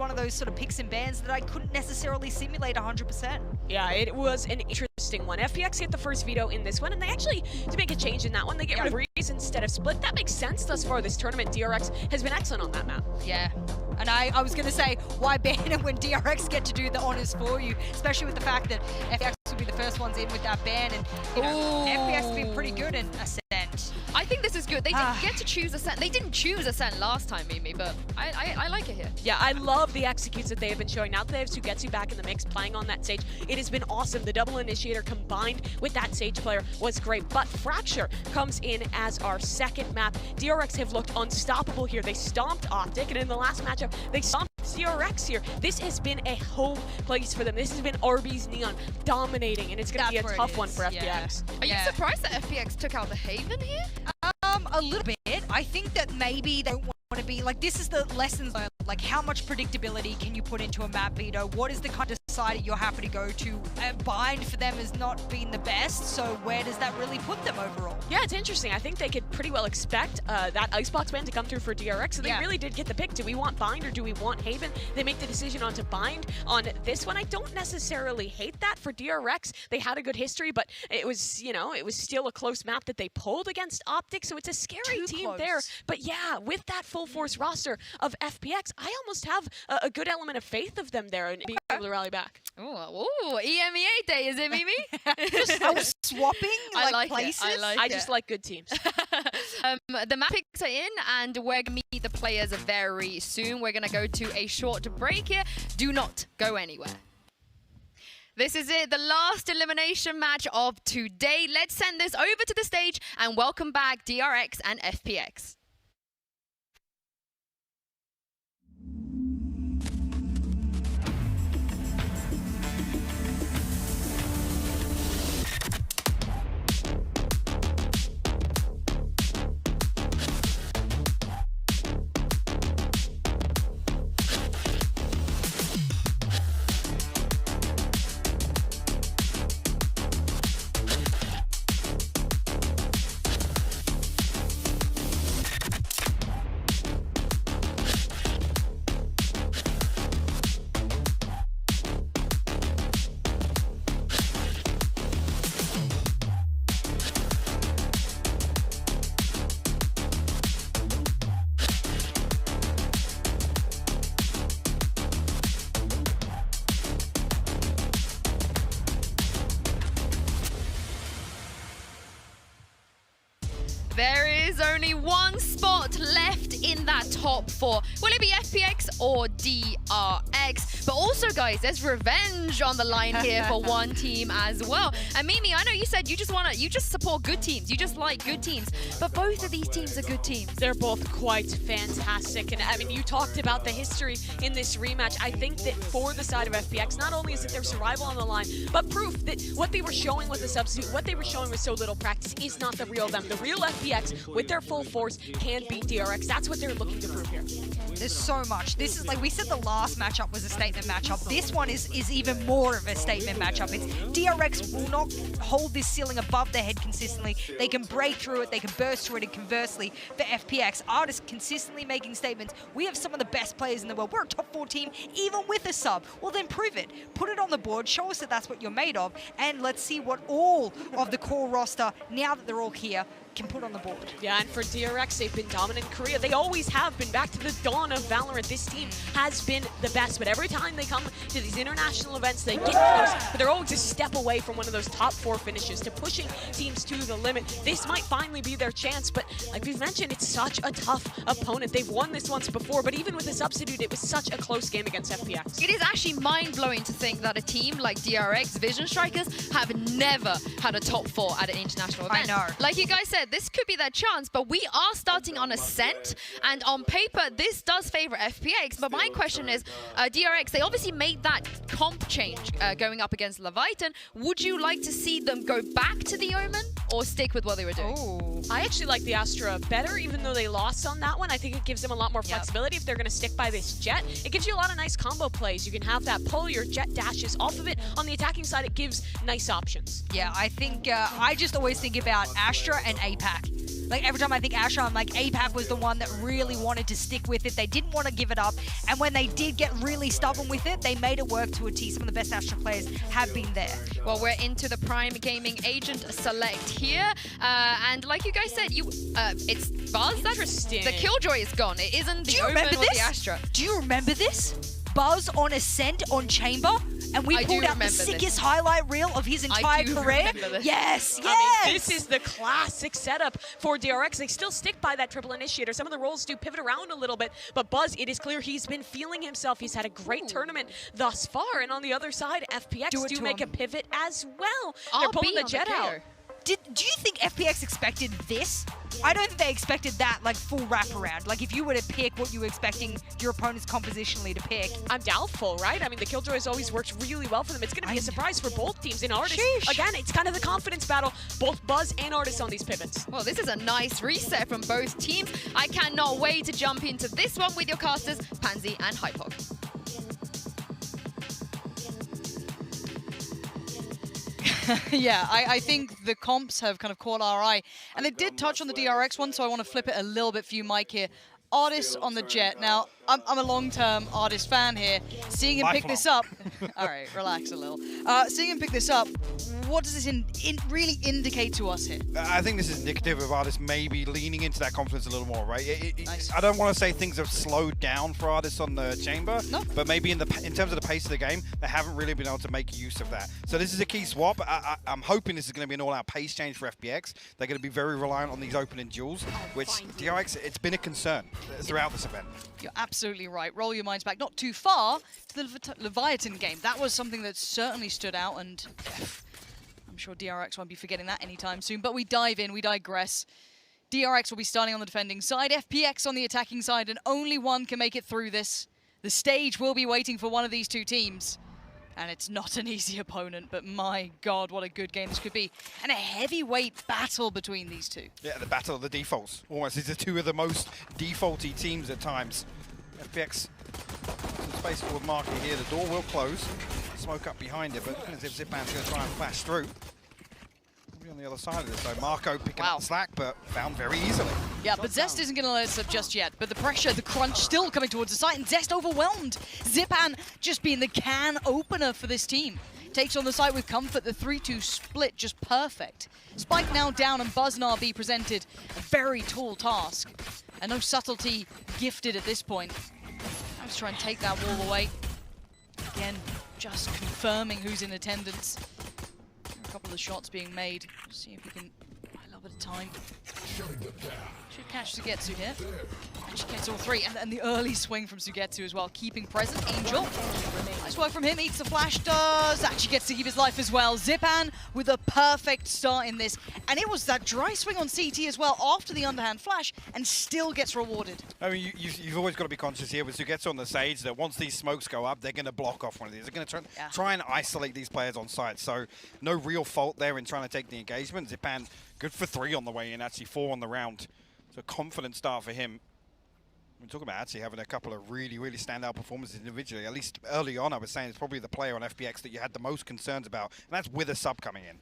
one of those sort of picks and bans that I couldn't necessarily simulate 100%. Yeah, it was an interesting one. FPX get the first veto in this one, and they actually, to make a change in that one, they get rid of Breeze instead of Split. That makes sense thus far this tournament. DRX has been excellent on that map. Yeah. And I was going to say, why ban it when DRX get to do the honors for you, especially with the fact that FPX will be the first ones in with that ban, and you know, FPX has been pretty good in Ascent. I think this is good. They didn't get to choose Ascent. They didn't choose Ascent last time, Mimi, but I like it here. Yeah, I love the executes that they have been showing. Now that they have Sugetsu back in the mix, playing on that stage, it has been awesome. The double initiator combined with that Sage player was great, but Fracture comes in as our second map. DRX have looked unstoppable here. They stomped Optic, and in the last matchup, they stomped DRX here. This has been a home place for them. This has been RB's Neon dominating, and it's going to be a tough one for FPX. Are you surprised that FPX took out the Haven here? A little bit. I think that maybe they don't want to be like, this is the lessons learned. Like, how much predictability can you put into a map veto? What is the kind of side you're happy to go to? Bind for them has not been the best, so where does that really put them overall? Yeah, it's interesting. I think they could pretty well expect that Icebox ban to come through for DRX, so they really did get the pick. Do we want Bind or do we want Haven? They make the decision on to Bind on this one. I don't necessarily hate that for DRX. They had a good history, but it was, you know, it was still a close map that they pulled against Optic, so it's a scary team there. But yeah, with that full force roster of FPX, I almost have a good element of faith of them there and being able to rally back. Ooh, EMEA day, is it, Mimi? Just swapping like places? I just like good teams. The map picks are in, and we're going to meet the players very soon. We're going to go to a short break here. Do not go anywhere. This is it, the last elimination match of today. Let's send this over to the stage and welcome back DRX and FPX. There is only one spot left in that top four. Will it be FPX or DRX? But also, guys, there's revenge on the line here for one team as well. And Mimi, I know you said you just support good teams. You just like good teams. But both of these teams are good teams. They're both quite fantastic. And I mean, you talked about the history in this rematch. I think that for the side of FPX, not only is it their survival on the line, but proof that what they were showing with the substitute, what they were showing with so little practice is not the real them. The real FPX, with their full force, can beat DRX. That's what they're looking to prove here. There's so much. This is, like we said, the last matchup was a statement matchup. This one is even more of a statement matchup. It's DRX will not hold this ceiling above their head consistently. They can break through it, they can burst through it, and conversely, for FPX, are just consistently making statements. We have some of the best players in the world. We're a top 4 team, even with a sub. Well, then prove it. Put it on the board, show us that that's what you're made of, and let's see what all of the core roster, now that they're all here, can put on the board. Yeah, and for DRX, they've been dominant in Korea. They always have been. Back to the dawn of Valorant, this team has been the best. But every time they come to these international events, they get close, but they're always a step away from one of those top 4 finishes, to pushing teams to the limit. This might finally be their chance, but like we've mentioned, it's such a tough opponent. They've won this once before, but even with the substitute, it was such a close game against FPX. It is actually mind-blowing to think that a team like DRX, Vision Strikers, have never had a top 4 at an international event. I know. Like you guys said, this could be their chance, but we are starting on Ascent, and on paper, this does favor FPX. But my question is, DRX, they obviously made that comp change going up against Leviathan. Would you like to see them go back to the Omen or stick with what they were doing? Ooh. I actually like the Astra better, even though they lost on that one. I think it gives them a lot more flexibility if they're going to stick by this Jet. It gives you a lot of nice combo plays. You can have that pull, your Jet dashes off of it. On the attacking side, it gives nice options. Yeah, I think, I just always think about Astra and APAC. Like every time I think Asher, I'm like APAC was the one that really wanted to stick with it. They didn't want to give it up. And when they did get really stubborn with it, they made it work to a T. Some of the best Asher players have been there. Well, we're into the Prime Gaming Agent Select here. And like you guys said, it's Buzz. Interesting. The Killjoy is gone. It isn't the Omen or the Astra. Do you remember this? Buzz on Ascent on Chamber, and we pulled out the sickest highlight reel of his entire career. Yes, yes. I mean, this is the classic setup for DRX. They still stick by that triple initiator. Some of the roles do pivot around a little bit, but Buzz, it is clear he's been feeling himself. He's had a great tournament thus far, and on the other side, FPX do make a pivot as well. They're pulling the jet out. Do you think FPX expected this? I don't think they expected that, like, full wraparound. Like, if you were to pick what you were expecting your opponents compositionally to pick. I'm doubtful, right? I mean, the Killjoy has always worked really well for them. It's going to be a surprise for both teams. In Artis, again, it's kind of the confidence battle. Both Buzz and Artis on these pivots. Well, this is a nice reset from both teams. I cannot wait to jump into this one with your casters, Pansy and Hypog. Yeah, I think the comps have kind of caught our eye. And they did touch on the DRX one, so I want to flip it a little bit for you, Mike, here. Artis on the jet. Now, I'm a long-term Artis fan here. Seeing him pick this up... All right, relax a little. Seeing him pick this up, what does this really indicate to us here? I think this is indicative of Artis maybe leaning into that confidence a little more, right? I don't want to say things have slowed down for Artis on the chamber, but maybe in terms of the pace of the game, they haven't really been able to make use of that. So this is a key swap. I'm hoping this is going to be an all-out pace change for FPX. They're going to be very reliant on these opening duels, which DRX, it's been a concern throughout this event. You're absolutely right. Roll your minds back not too far to the Leviathan game. That was something that certainly stood out, and I'm sure DRX won't be forgetting that anytime soon. But we dive in, we digress. DRX will be starting on the defending side, FPX on the attacking side, and only one can make it through this. The stage will be waiting for one of these two teams. And it's not an easy opponent, but my God, what a good game this could be. And a heavyweight battle between these two. Yeah, the battle of the defaults. Almost, these are two of the most defaulty teams at times. FPX, some space for Marky here. The door will close. Smoke up behind it, but looking as if Zipan's going to try and flash through. Maybe on the other side of this, though. Marco picking up the slack, but found very easily. Yeah, but Zest isn't going to let us up just yet. But the pressure, the crunch still coming towards the site, and Zest overwhelmed. Zipan just being the can opener for this team. Takes on the site with comfort, the 3-2 split just perfect. Spike now down, and Buzz and RB presented a very tall task. And no subtlety gifted at this point. Let's try and take that wall away. Again, just confirming who's in attendance. A couple of shots being made. See if we can buy a little bit of time. Should catch Sugetsu here. And she gets all three. And the early swing from Sugetsu as well, keeping present. Angel. Nice work from him. Eats the flash. Does actually gets to keep his life as well. Zipan with a perfect start in this. And it was that dry swing on CT as well after the underhand flash, and still gets rewarded. I mean, you've always got to be conscious here with Sugetsu on the stage that once these smokes go up, they're going to block off one of these. They're going to try and isolate these players on site. So no real fault there in trying to take the engagement. Zipan good for 3 on the way in, actually 4 on the round. So confident start for him. We're talking about actually having a couple of really, really standout performances individually. At least early on, I was saying it's probably the player on FPX that you had the most concerns about, and that's with a sub coming in.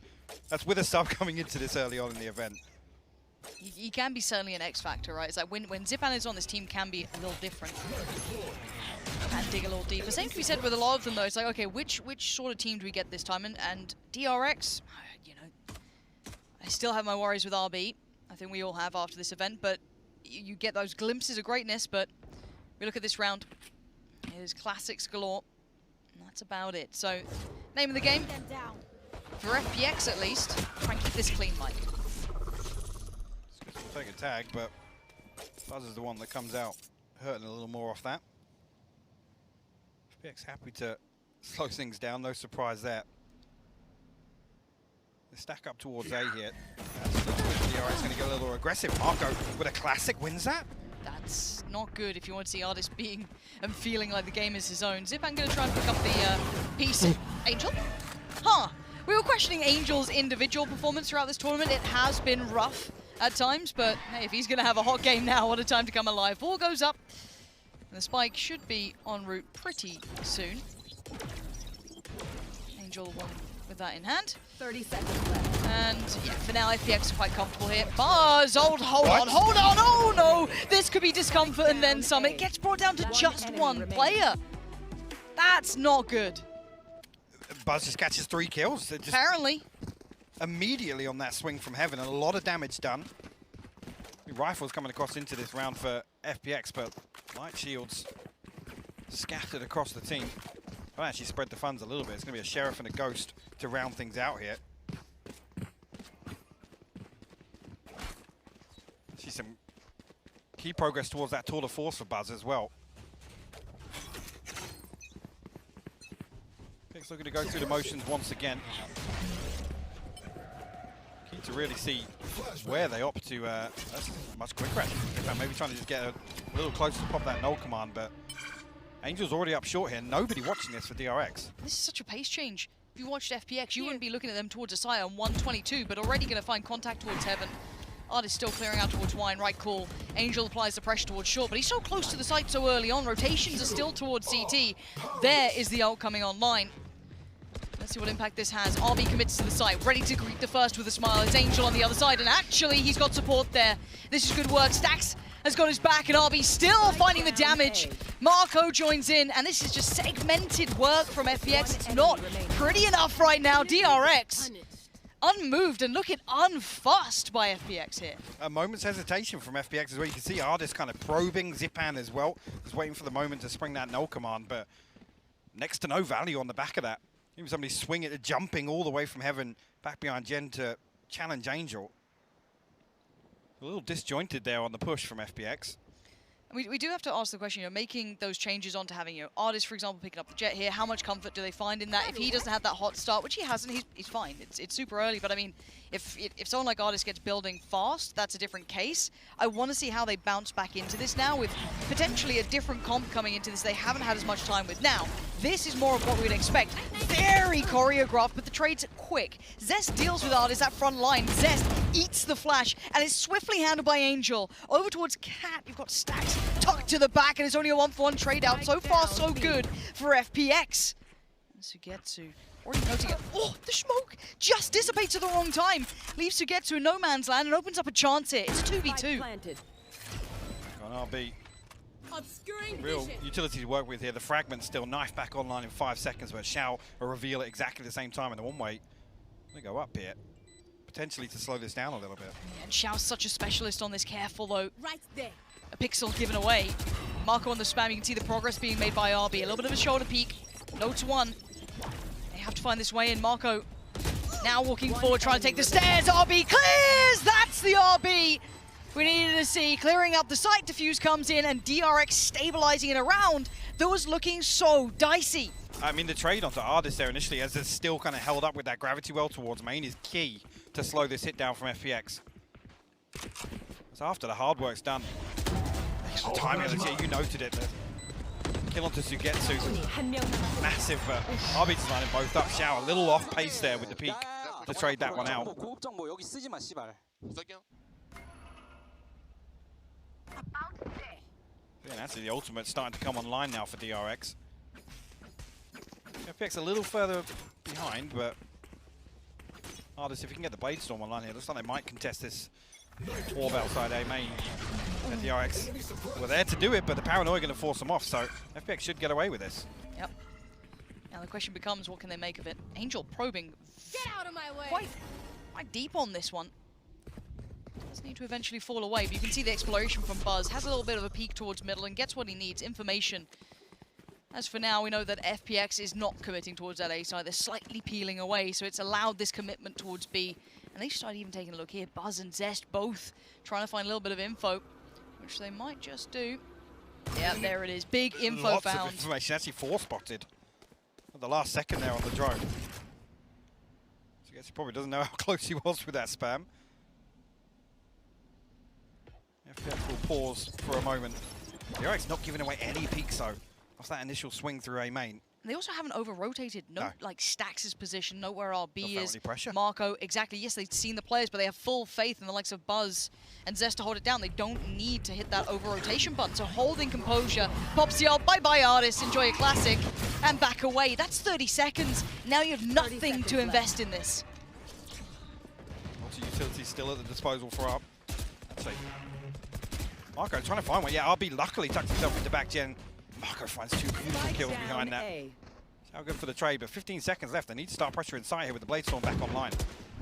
That's with a sub coming into this early on in the event. He can be certainly an X factor, right? It's like when Zipan is on, this team can be a little different. And dig a little deeper. Same can be said with a lot of them, though. It's like, okay, which sort of team do we get this time? And DRX, you know, I still have my worries with RB. I think we all have after this event, but you get those glimpses of greatness. But we look at this round. It is classics galore. And that's about it. So, name of the game, for FPX at least, try and keep this clean, Mike. Take a tag, but Buzz is the one that comes out hurting a little more off that. FPX happy to slow things down, no surprise there. They stack up towards A here. DRX going to get a little aggressive. Marco with a classic wins that. That's not good if you want to see Artis being and feeling like the game is his own. Zipan going to try and pick up the piece. Angel? Huh. We were questioning Angel's individual performance throughout this tournament. It has been rough at times, but hey, if he's going to have a hot game now, what a time to come alive. Ball goes up, and the spike should be en route pretty soon. Angel one with that in hand. 30 seconds left. And yeah, for now, FPX are quite comfortable here. Buzz, hold What? on. Oh no! This could be discomfort and then some. It gets brought down to just one player. That's not good. Buzz just catches 3 kills. Just Apparently. immediately on that swing from heaven, and a lot of damage done. Rifles coming across into this round for FPX, but light shields scattered across the team. I'll actually spread the funds a little bit. It's going to be a Sheriff and a Ghost to round things out here. See some key progress towards that tour de force for Buzz as well. FPX looking to go through the motions once again. Key to really see where they opt to. That's much quicker actually. Maybe trying to just get a little closer to pop that null command, but Angel's already up short here. Nobody watching this for DRX. This is such a pace change. If you watched FPX, you wouldn't be looking at them towards a side on 122, but already going to find contact towards heaven. Artist still clearing out towards wine, right call. Angel applies the pressure towards short, but he's so close to the site so early on. Rotations are still towards CT. There is the ult coming online. Let's see what impact this has. RB commits to the site, ready to greet the first with a smile. It's Angel on the other side, and actually he's got support there. This is good work. Stax has got his back, and RB still finding the damage. Marco joins in, and this is just segmented work from FPX. It's not pretty enough right now. DRX unmoved and looking unfussed by FPX here. A moment's hesitation from FPX as well. You can see Artist kind of probing Zipan as well. Just waiting for the moment to spring that null command, but next to no value on the back of that. Even somebody swing it, jumping all the way from heaven back behind Gen to challenge Angel. A little disjointed there on the push from FPX. We do have to ask the question, making those changes onto having, Artist, for example, picking up the jet here, how much comfort do they find in that? If he doesn't have that hot start, which he hasn't, he's fine. It's super early, but I mean, if someone like Artist gets building fast, that's a different case. I want to see how they bounce back into this now with potentially a different comp coming into this they haven't had as much time with. Now, this is more of what we'd expect. Very choreographed, but the trade's quick. Zest deals with Artist at front line. Zest eats the flash, and is swiftly handled by Angel. Over towards Cat, you've got Stax tucked to the back, and it's only a 1-for-1 trade out. So far, so good for FPX. Sugetsu already noting it. Oh, the smoke just dissipates at the wrong time. Leaves Sugetsu in no man's land and opens up a chance here. It's a 2v2. On RB. Real utility to work with here. The fragment still knife back online in 5 seconds, but Shao will reveal it exactly the same time in the one-way. They go up here, potentially to slow this down a little bit. Yeah, and Shao's such a specialist on this. Careful though. Right there. A pixel given away. Marco on the spam. You can see the progress being made by RB. A little bit of a shoulder peek. No to one. They have to find this way in. Marco now walking forward, trying to take the stairs. RB clears! That's the RB we needed to see. Clearing up the site, defuse comes in, and DRX stabilizing it around. That was looking so dicey. I mean, the trade onto Artist there initially, as it's still kind of held up with that gravity well towards main, is key to slow this hit down from FPX. So after the hard work's done, extra timing, you noted it. The kill onto Sugetsu, massive. RB's lining both up. Shao a little off pace there with the peak to trade that one out. Yeah, that's the ultimate starting to come online now for DRX. FPX a little further behind, but Artist, if you can get the Blade Storm online here, looks like they might contest this orb outside A main. And DRX were there to do it, but the paranoia going to force them off, so FPX should get away with this. Yep. Now the question becomes, what can they make of it? Angel probing Get out of my way. quite deep on this one. Does need to eventually fall away, but you can see the exploration from Buzz. Has a little bit of a peek towards middle and gets what he needs, information. As for now, we know that FPX is not committing towards that A side. They're slightly peeling away, so it's allowed this commitment towards B. And they started even taking a look here. Buzz and Zest both trying to find a little bit of info, which they might just do. Yeah, there it is. Big info Lots found. of information, actually 4-spotted at the last second there on the drone. So I guess he probably doesn't know how close he was with that spam. FPX will pause for a moment. DRX not giving away any peaks though off that initial swing through A main. And they also haven't over-rotated. No, like, Stax' position, note where RB is. Any pressure. Marco, exactly. Yes, they've seen the players, but they have full faith in the likes of Buzz and Zest to hold it down. They don't need to hit that over-rotation button. So holding composure. Pops the ult, bye-bye artist, enjoy your classic, and back away. That's 30 seconds. Now you have nothing to invest in this. Multi-utility still at the disposal for RB. Let's see. Marco trying to find one. Yeah, RB luckily tucked himself into back gen. Marco finds 2 beautiful kills behind that. How good for the trade, but 15 seconds left. They need to start pressure inside here with the Bladestorm back online.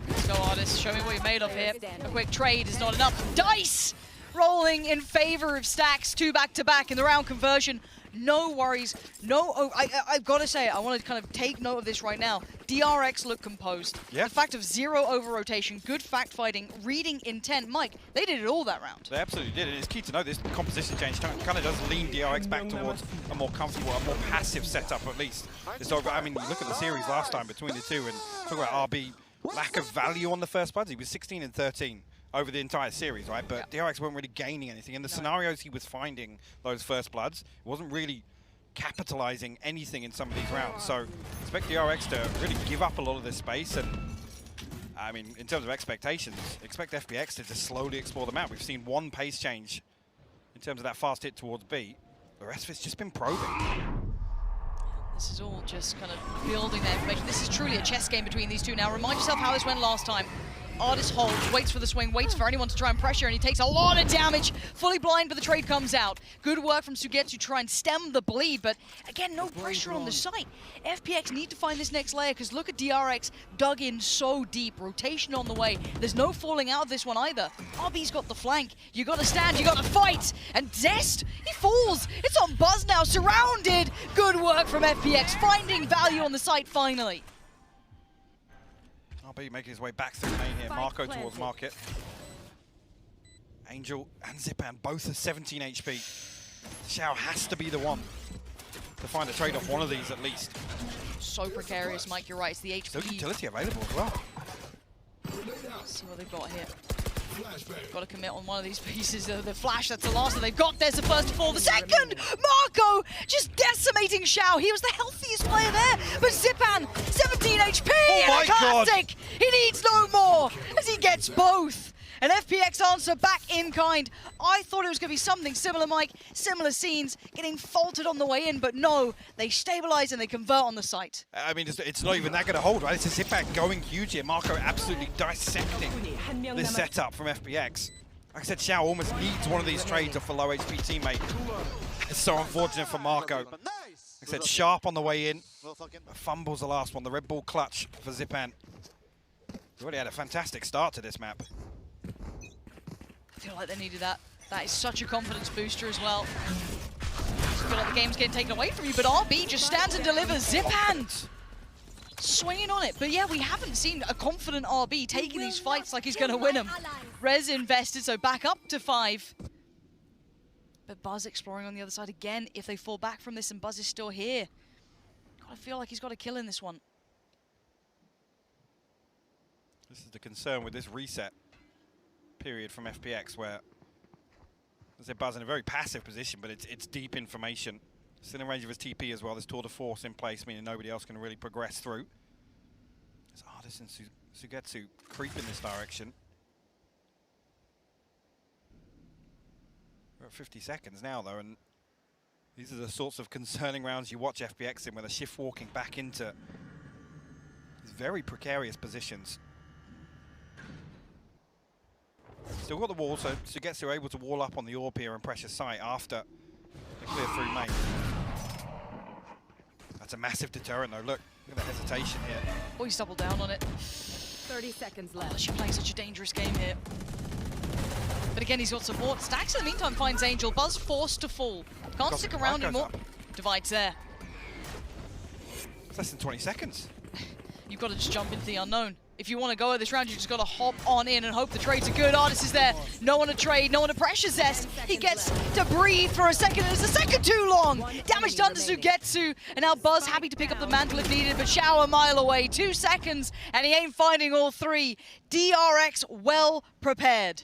Let's go, artist. Show me what you're made of here. A quick trade is not enough. Dice rolling in favor of Stax. 2 back-to-back in the round conversion. No worries. No, I've got to say, I want to kind of take note of this right now. DRX look composed. Yeah. The fact of 0 over-rotation, good fact-fighting, reading intent. Mike, they did it all that round. They absolutely did, and it's key to know this composition change kind of does lean DRX back towards a more comfortable, a more passive setup at least. I mean, you look at the series last time between the two and talk about RB lack of value on the first bloods. He was 16 and 13 over the entire series, right? But DRX weren't really gaining anything. In the scenarios he was finding those first bloods, it wasn't really capitalizing anything in some of these rounds. So expect DRX to really give up a lot of this space. And I mean, in terms of expectations, expect FPX to just slowly explore the map. We've seen 1 pace change in terms of that fast hit towards B. The rest of it's just been probing. This is all just kind of building their information. This is truly a chess game between these two now. Remind yourself how this went last time. Artist holds, waits for the swing, waits for anyone to try and pressure, and he takes a lot of damage. Fully blind, but the trade comes out. Good work from Sugetsu to try and stem the bleed, but again, no pressure on the site. FPX need to find this next layer, because look at DRX dug in so deep. Rotation on the way. There's no falling out of this one either. RB's got the flank. You got to stand, you got to fight. And Zest, he falls. It's on Buzz now, surrounded. Good work from FPX, finding value on the site finally. RB making his way back through main here. Marco towards market. Angel and Zipan both at 17 HP. Xiao has to be the one to find a trade off one of these at least. So precarious, Mike, you're right. It's the HP. So utility available as well. Let's see what they've got here. Got to commit on one of these pieces. The flash, that's the last that they've got. There's the first to fall. The second! Marco just decimating Xiao. He was the healthiest player there. But Zipan, 17 HP and a classic! He needs no more as he gets both. An FPX answer back in kind. I thought it was going to be something similar, Mike. Similar scenes, getting faulted on the way in, but no. They stabilize and they convert on the site. I mean, it's not even that going to hold, right? It's a Zipan going huge here. Marco absolutely dissecting this setup from FPX. Like I said, Xiao almost needs one of these trades off a low HP teammate. It's so unfortunate for Marco. Like I said, sharp on the way in. Fumbles the last one. The Red Bull clutch for Zipan. He's already had a fantastic start to this map. I feel like they needed that. That is such a confidence booster as well. I feel like the game's getting taken away from you, but RB just stands and delivers. Zipan swinging on it. But yeah, we haven't seen a confident RB taking these fights like he's going to win them. Rez invested, so back up to 5. But Buzz exploring on the other side again. If they fall back from this and Buzz is still here, I feel like he's got a kill in this one. This is the concern with this reset period from FPX, where there's a Buzz in a very passive position, but it's deep information. Still in range of his TP as well. There's tour de force in place, meaning nobody else can really progress through. There's Artist and Sugetsu creep in this direction. We're at 50 seconds now, though, and these are the sorts of concerning rounds you watch FPX in, where they're shift walking back into these very precarious positions. Still got the wall, so Sugetsu able to wall up on the AWP here and pressure site after the clear through main. That's a massive deterrent, though. Look at the hesitation here. Oh, he's doubled down on it. 30 seconds left. She's playing such a dangerous game here. But again, he's got support. Stax in the meantime finds Angel. Buzz forced to fall. Can't stick around anymore. Divides there. It's less than 20 seconds. You've got to just jump into the unknown. If you want to go at this round, you just got to hop on in and hope the trades are good. Artist is there. No one to trade, no one to pressure Zest. He gets to breathe for a second, and it's a second too long. Damage done to Sugetsu, and now Buzz happy to pick up the mantle if needed, but Xiao a mile away. 2 seconds, and he ain't finding all 3. DRX well prepared.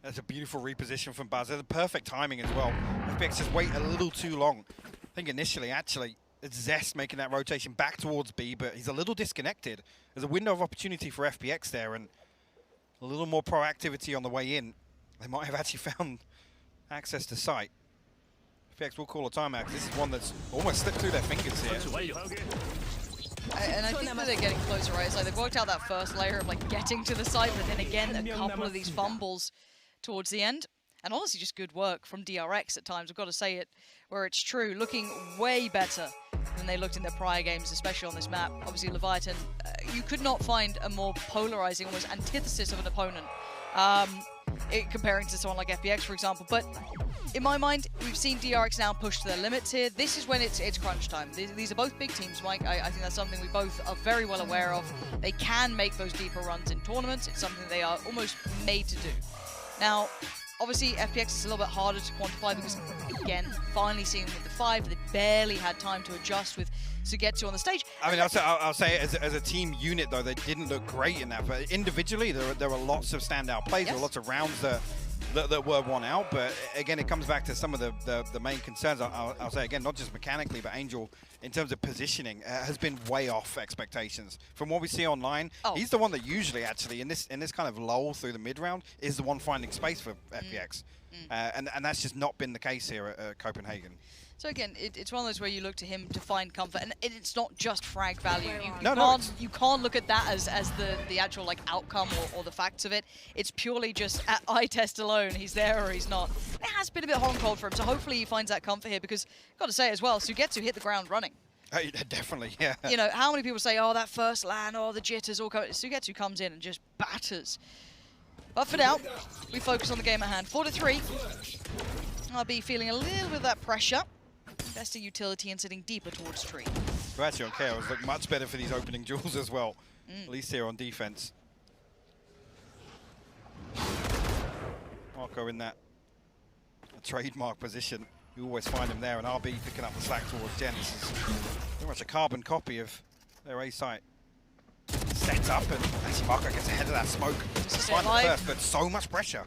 That's a beautiful reposition from Buzz. The perfect timing as well. FPX just wait a little too long. I think initially, actually, It's Zest making that rotation back towards B, but he's a little disconnected. There's a window of opportunity for FPX there, and a little more proactivity on the way in. They might have actually found access to site. FPX will call a timeout. This is one that's almost slipped through their fingers here. And I think that they're getting closer, right? It's like they've worked out that first layer of like getting to the site, but then again, a couple of these fumbles towards the end. And honestly, just good work from DRX at times. I've got to say it where it's true. Looking way better than they looked in their prior games, especially on this map. Obviously, Leviathan, you could not find a more polarizing, almost antithesis of an opponent. Comparing to someone like FPX, for example. But in my mind, we've seen DRX now push to their limits here. This is when it's crunch time. These are both big teams, Mike. I think that's something we both are very well aware of. They can make those deeper runs in tournaments. It's something they are almost made to do. Now, obviously, FPX is a little bit harder to quantify because, again, finally seeing them with the 5, they barely had time to adjust with Sugetsu on the stage. I mean, I'll say as a team unit, though, they didn't look great in that. But individually, there were lots of standout plays. Yes. There were lots of rounds that were won out. But again, it comes back to some of the main concerns. I'll say, again, not just mechanically, but Angel, in terms of positioning, has been way off expectations. From what we see online, he's the one that usually, actually, in this kind of lull through the mid-round, is the one finding space for FPX. And that's just not been the case here at Copenhagen. So again, it's one of those where you look to him to find comfort, and it's not just frag value. You can't look at that as the actual like outcome or the facts of it. It's purely just at eye test alone. He's there or he's not. It has been a bit hot and cold for him, so hopefully he finds that comfort here. Because I've got to say as well, Sugetsu hit the ground running. Definitely, yeah. You know, how many people say, oh, that first LAN, oh, the jitters all come. Sugetsu comes in and just batters. But for now, we focus on the game at hand. 4-3. I'll be feeling a little bit of that pressure. Investing utility and sitting deeper towards tree. So actually on KOs look much better for these opening duels as well. At least here on defense. Marco in that trademark position. You always find him there, and RB picking up the slack towards Gen. This is pretty much a carbon copy of their A site. Sets up, and actually Marco gets ahead of that smoke. Right first, but so much pressure.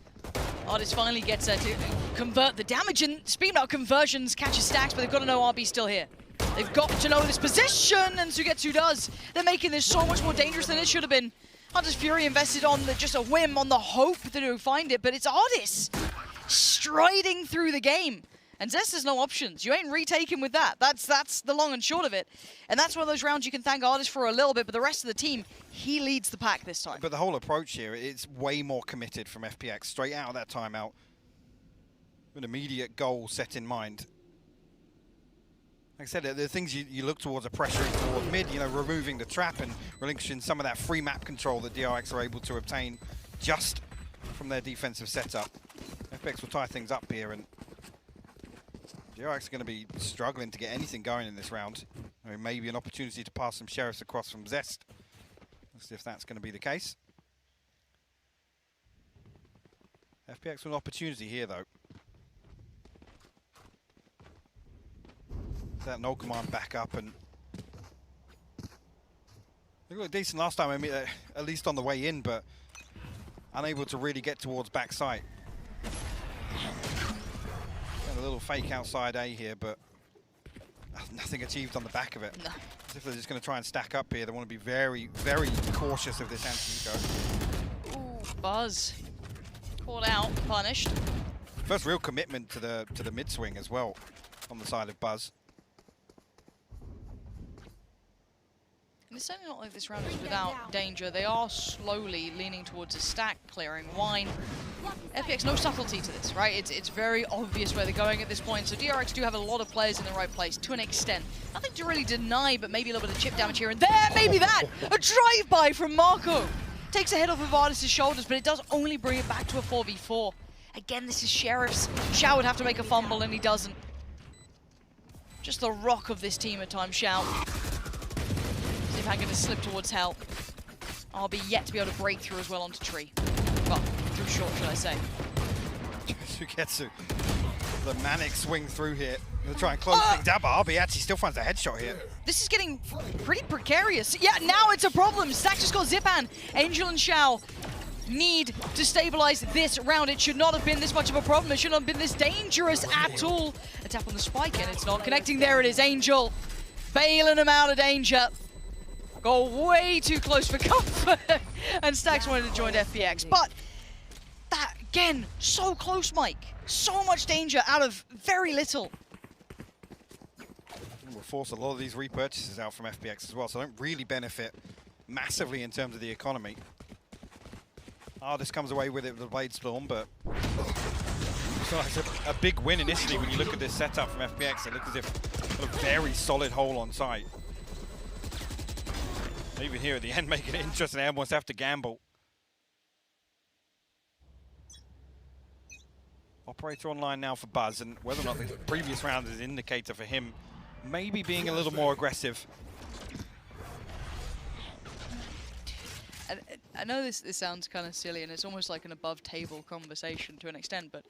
Artist finally gets there to convert the damage, and speaking about conversions, catches stacks, but they've got to know RB's still here. They've got to know this position, and Sugetsu does. They're making this so much more dangerous than it should have been. Artist Fury invested on just a whim, on the hope that he'll find it, but it's Artist striding through the game. And Zest has no options. You ain't retaking with that. That's the long and short of it. And that's one of those rounds you can thank Artist for a little bit, but the rest of the team, he leads the pack this time. But the whole approach here, it's way more committed from FPX. Straight out of that timeout, with an immediate goal set in mind. Like I said, the things you look towards are pressuring towards mid, you know, removing the trap and relinquishing some of that free map control that DRX are able to obtain just from their defensive setup. FPX will tie things up here, and DRX are going to be struggling to get anything going in this round. I mean, maybe an opportunity to pass some sheriffs across from Zest. Let's see if that's going to be the case. FPX with an opportunity here, though. That null command back up, and they looked decent last time, I mean, at least on the way in, but unable to really get towards backside. A little fake outside A here, but nothing achieved on the back of it. No. As if they're just going to try and stack up here. They want to be very, very cautious of this anti-eco. Ooh, Buzz called out, punished. First real commitment to the mid swing as well on the side of Buzz. And it's certainly not like this round is without danger. They are slowly leaning towards a stack, clearing wine. FPX, no subtlety to this, right? It's very obvious where they're going at this point. So DRX do have a lot of players in the right place to an extent. Nothing to really deny, but maybe a little bit of chip damage here and there. Maybe that! A drive-by from Marco! Takes a hit off of Artist's shoulders, but it does only bring it back to a 4v4. Again, this is Sheriff's. Shao would have to make a fumble, and he doesn't. Just the rock of this team at times, Shao. I'm going to slip towards hell. I'll be yet to be able to break through as well onto tree. Well, through short, should I say. Sugetsu, the manic swing through here. They'll try and close things out, but RB actually still finds a headshot here. This is getting pretty precarious. Yeah, now it's a problem. Stack just got Zipan. Angel and Shao need to stabilize this round. It should not have been this much of a problem. It should not have been this dangerous at all. A tap on the spike, and it's not connecting. There it is, Angel. bailing him out of danger. Got way too close for comfort. And Stax wanted to join FPX. But that, again, so close, Mike. So much danger out of very little. We'll force a lot of these repurchases out from FPX as well, so don't really benefit massively in terms of the economy. This comes away with it with the Blade Storm, but so it's a big win initially when you look at this setup from FPX. It looks as if a very solid hole on site. Even here at the end, making it interesting. They almost have to gamble. Operator online now for Buzz, and whether or not the previous round is an indicator for him maybe being a little more aggressive. I know this sounds kind of silly, and it's almost like an above-table conversation to an extent, but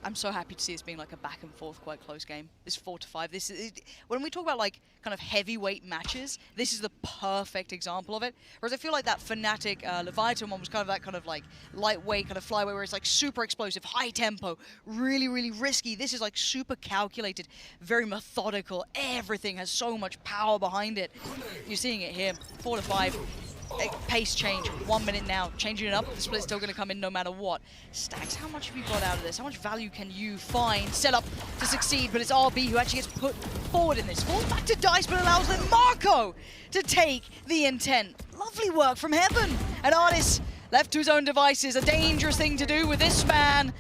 I'm so happy to see this being like a back-and-forth, quite close game. This 4-5. This is when we talk about like kind of heavyweight matches. This is the perfect example of it. Whereas I feel like that Fnatic Leviathan one was kind of that kind of like lightweight kind of flyweight, where it's like super explosive, high tempo, really, really risky. This is like super calculated, very methodical. Everything has so much power behind it. You're seeing it here. 4-5. Pace change, 1 minute now, changing it up, the split's still going to come in no matter what. Stax, how much have you got out of this? How much value can you find, set up to succeed? But it's RB who actually gets put forward in this. Falls back to Dice, but allows then Marco to take the intent. Lovely work from Heaven. And Artis left to his own devices, a dangerous thing to do with this man.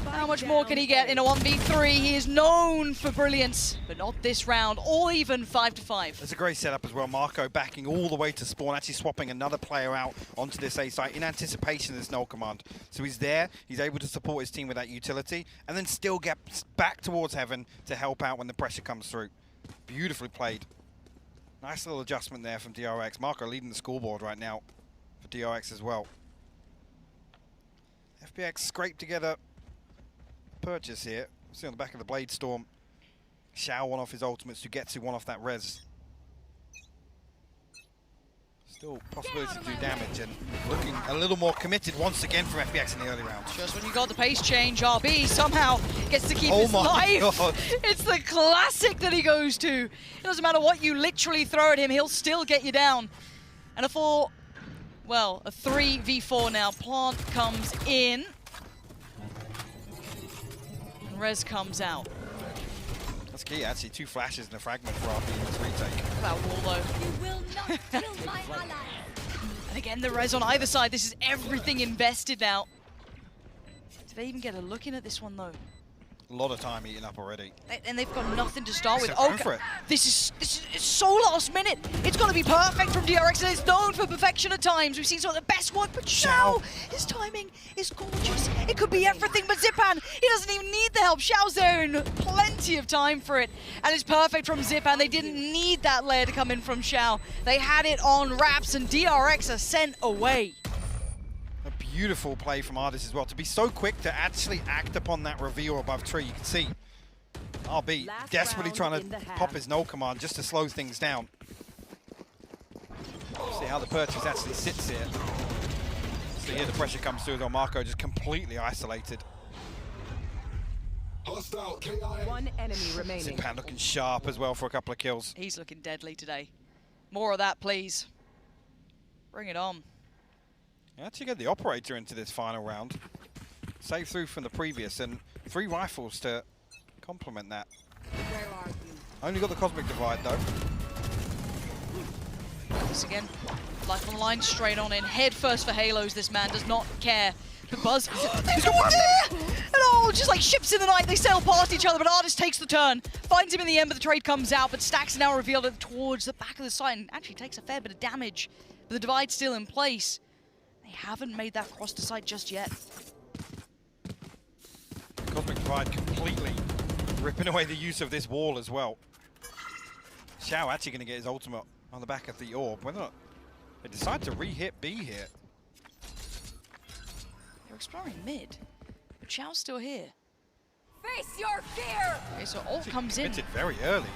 How much more can he get in a 1v3? He is known for brilliance, but not this round, or even 5-5. It's a great setup as well. Marco backing all the way to spawn, actually swapping another player out onto this A site in anticipation of this null command. So he's there, he's able to support his team with that utility, and then still get back towards Heaven to help out when the pressure comes through. Beautifully played. Nice little adjustment there from DRX. Marco leading the scoreboard right now for DRX as well. FPX scraped together purchase here. See on the back of the Blade Storm, Xiao one off his ultimates, Sugetsu one off that res. Still possibility to do damage, and looking a little more committed once again from FPX in the early rounds. Just when you got the pace change, RB somehow gets to keep his life. God. It's the classic that he goes to. It doesn't matter what you literally throw at him, he'll still get you down. And a 3v4 now. Plant comes in. Res comes out. That's key, actually. 2 flashes and a fragment for RB in this retake. Look at that wall, though. You will not kill my ally. And again, the res on either side. This is everything invested now. Did they even get a look in at this one, though? A lot of time eaten up already. And they've got nothing to start with. So going for it. This is it's so last minute. It's got to be perfect from DRX, and it's known for perfection at times. We've seen some of the best work, but Xiao, his timing is gorgeous. It could be everything but Zipan. He doesn't even need the help. Xiao's there in plenty of time for it, and it's perfect from Zipan. They didn't need that layer to come in from Xiao. They had it on wraps, and DRX are sent away. A beautiful play from Artis as well. To be so quick to actually act upon that reveal above tree. You can see RB desperately trying to pop his null command just to slow things down. See how the purchase actually sits here. So here the pressure comes through, though. Marco just completely isolated. One enemy remaining. Zipan looking sharp as well for a couple of kills. He's looking deadly today. More of that, please. Bring it on. You actually get the operator into this final round. Save through from the previous, and 3 rifles to complement that. Where are you? Only got the Cosmic Divide, though. This again, life on the line, straight on in. Head first for Halos, this man does not care. The Buzz, there's no one there! And all just like ships in the night, they sail past each other, but Artis takes the turn. Finds him in the end, but the trade comes out, but Stax now revealed it towards the back of the site, and actually takes a fair bit of damage. But the Divide's still in place. They haven't made that cross to site just yet. Cosmic Divide completely ripping away the use of this wall as well. Xiao actually going to get his ultimate on the back of the orb. Whether or not they decide to re-hit B here. They're exploring mid, but Xiao's still here. Face your fear! Okay, so ult comes in. Committed very early.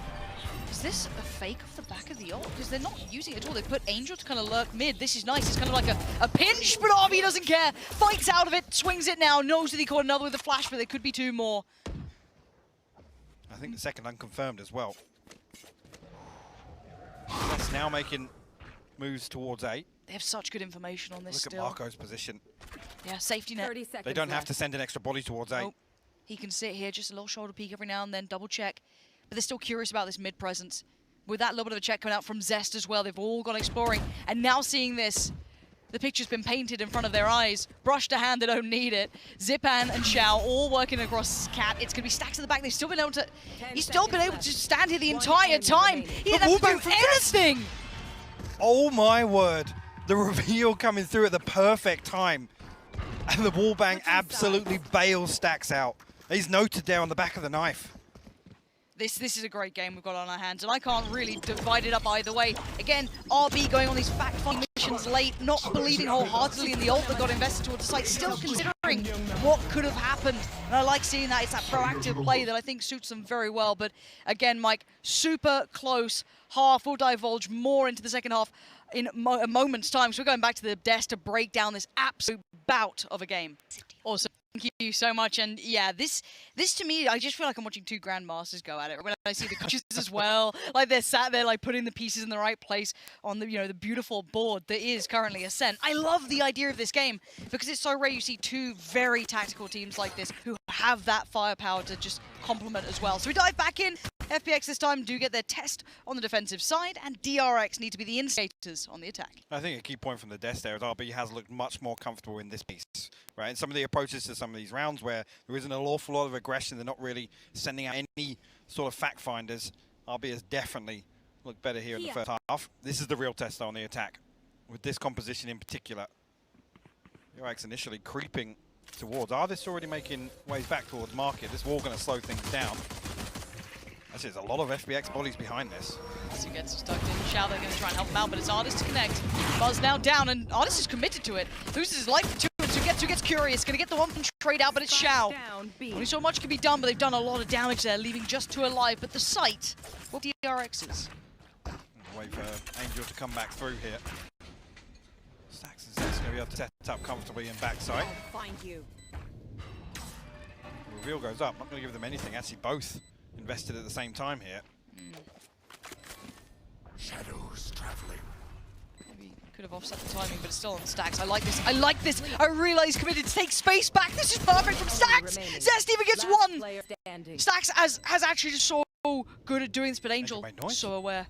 Is this a fake of the back of the ult? Because they're not using it at all. They put Angel to kind of lurk mid. This is nice. It's kind of like a pinch, but RB doesn't care. Fights out of it, swings it now, knows that he caught another with a flash, but there could be 2 more. I think the second unconfirmed as well. now making moves towards A. They have such good information on this Look still. at Marco's position. Yeah, safety net. 30 seconds They don't have left. to send an extra body towards A. Nope. He can sit here, just a little shoulder peek every now and then, double check. But they're still curious about this mid presence. With that little bit of a check coming out from Zest as well, they've all gone exploring. And now seeing this, the picture's been painted in front of their eyes. Brush to hand, they don't need it. Zipan and Xiao all working across Cat. It's going to be Stacks at the back. They've still been able to... He's still been able to stand here the entire time. He didn't have to do anything. Oh my word. The reveal coming through at the perfect time. And the wallbang absolutely bails Stacks out. He's noted there on the back of the knife. This is a great game we've got on our hands, and I can't really divide it up either way. Again, RB going on these fact-finding missions late, not believing wholeheartedly in the ult that got invested towards the site, still considering what could have happened. And I like seeing that. It's that proactive play that I think suits them very well. But again, Mike, super close half. We'll divulge more into the second half in a moment's time. So we're going back to the desk to break down this absolute bout of a game. Awesome. Thank you so much. And yeah, this to me, I just feel like I'm watching two grandmasters go at it. When I see the coaches as well, like they're sat there like putting the pieces in the right place on the, you know, the beautiful board that is currently Ascent. I love the idea of this game because it's so rare you see two very tactical teams like this who have that firepower to just complement as well. So we dive back in. FPX this time do get their test on the defensive side, and DRX need to be the instigators on the attack. I think a key point from the desk there is RB has looked much more comfortable in this piece, right? And some of the approaches to some of these rounds where there isn't an awful lot of aggression, they're not really sending out any sort of fact finders. RB has definitely looked better here in the first half. This is the real test on the attack, with this composition in particular. DRX initially creeping towards. Artist already making ways back towards market. This wall going to slow things down. There's a lot of FPX bodies behind this. As he gets stuck in, Xiao, they're going to try and help him out, but it's Artist to connect. Buzz now down, and Artist is committed to it. Loses his life for two, and Sugetsu gets curious. Going to get the one from trade out, but it's Xiao. Only so much can be done, but they've done a lot of damage there, leaving just two alive. But the site, what DRX's? Wait for Angel to come back through here. Stacks and Zest going to be able to set up comfortably in backside. I'll find you. Reveal goes up. Not going to give them anything. Actually, both invested at the same time here. Shadows traveling. Maybe could have offset the timing, but it's still on the Stacks. I like this. I like this. I realize he's committed to take space back. This is perfect from Stacks. Zest even gets one. Stacks has actually just so good at doing this, but Angel so aware.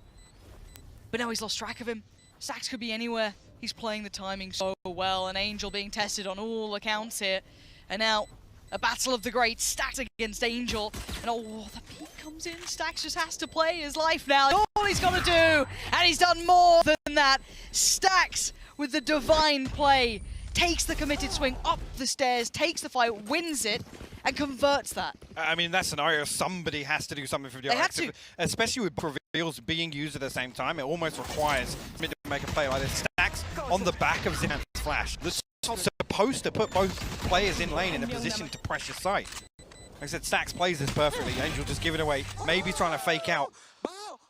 But now he's lost track of him. Stacks could be anywhere. He's playing the timing so well, and Angel being tested on all accounts here. And now a battle of the greats, Stacks against Angel. And oh, the peak comes in. Stacks just has to play his life now. All he's got to do, and he's done more than that. Stacks with the divine play, takes the committed swing up the stairs, takes the fight, wins it, and converts that. I mean, in that scenario, somebody has to do something for DRX. They have to. Especially with reveals being used at the same time, it almost requires me to make a play like this. Stacks on the back of Zipan's flash. This is supposed to put both players in lane in a position to pressure site. Like I said, Stacks plays this perfectly. Angel just giving away, maybe trying to fake out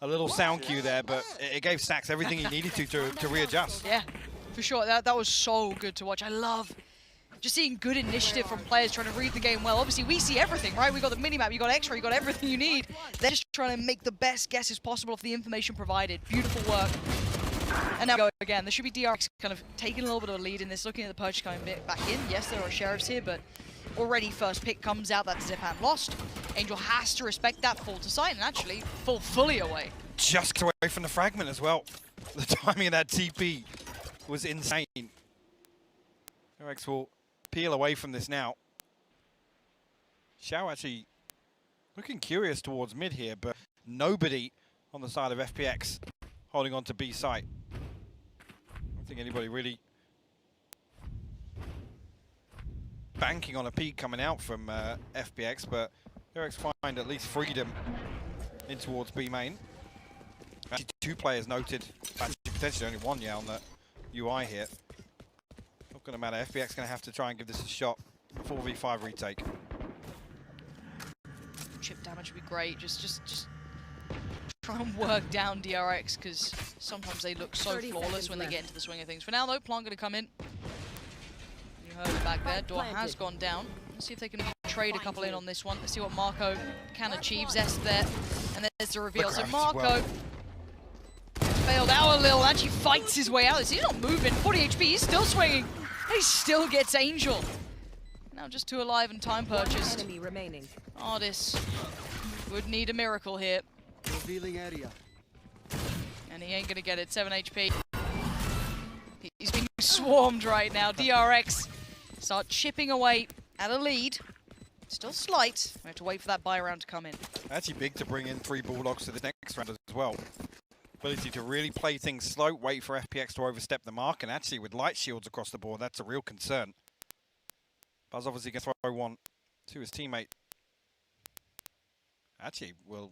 a little sound cue there, but it gave Stacks everything he needed to readjust. Yeah, for sure. That was so good to watch. I love just seeing good initiative from players trying to read the game well. Obviously, we see everything, right? We got the minimap, you got X-ray, you got everything you need. They're just trying to make the best guesses possible of the information provided. Beautiful work. And now we go again. There should be DRX kind of taking a little bit of a lead in this, looking at the purchase coming back in. Yes, there are sheriffs here, but already first pick comes out that Zipan lost. Angel has to respect that fall to sight and actually fall fully away. Just away from the fragment as well. The timing of that TP was insane. DRX will peel away from this now. Xiao actually looking curious towards mid here, but nobody on the side of FPX holding on to B site. I don't think anybody really banking on a peak coming out from FPX, but DRX find at least freedom in towards B main. Actually, two players noted, potentially only one, yeah, on the UI here. Not going to matter. FPX going to have to try and give this a shot. 4v5 retake. Chip damage would be great. Just try and work down DRX, because sometimes they look so flawless when they get into the swing of things. For now, though, Plant going to come in. You heard it back there. Door has gone down. Let's see if they can trade a couple in on this one. Let's see what Marco can achieve. Zest there. And there's the reveal. So Marco failed out a little. Actually fights his way out. He's not moving. 40 HP. He's still swinging. He still gets Angel. Now just 2 alive and time purchased. Enemy remaining. Artis would need a miracle here. Revealing area. And he ain't gonna get it. 7 HP. He's being swarmed right now. DRX start chipping away at a lead. Still slight. We have to wait for that buy round to come in. Actually big to bring in 3 Bulldogs to the next round as well. Ability to really play things slow, wait for FPX to overstep the mark, and actually with light shields across the board, that's a real concern. Buzz obviously going to throw one to his teammate. Actually, well,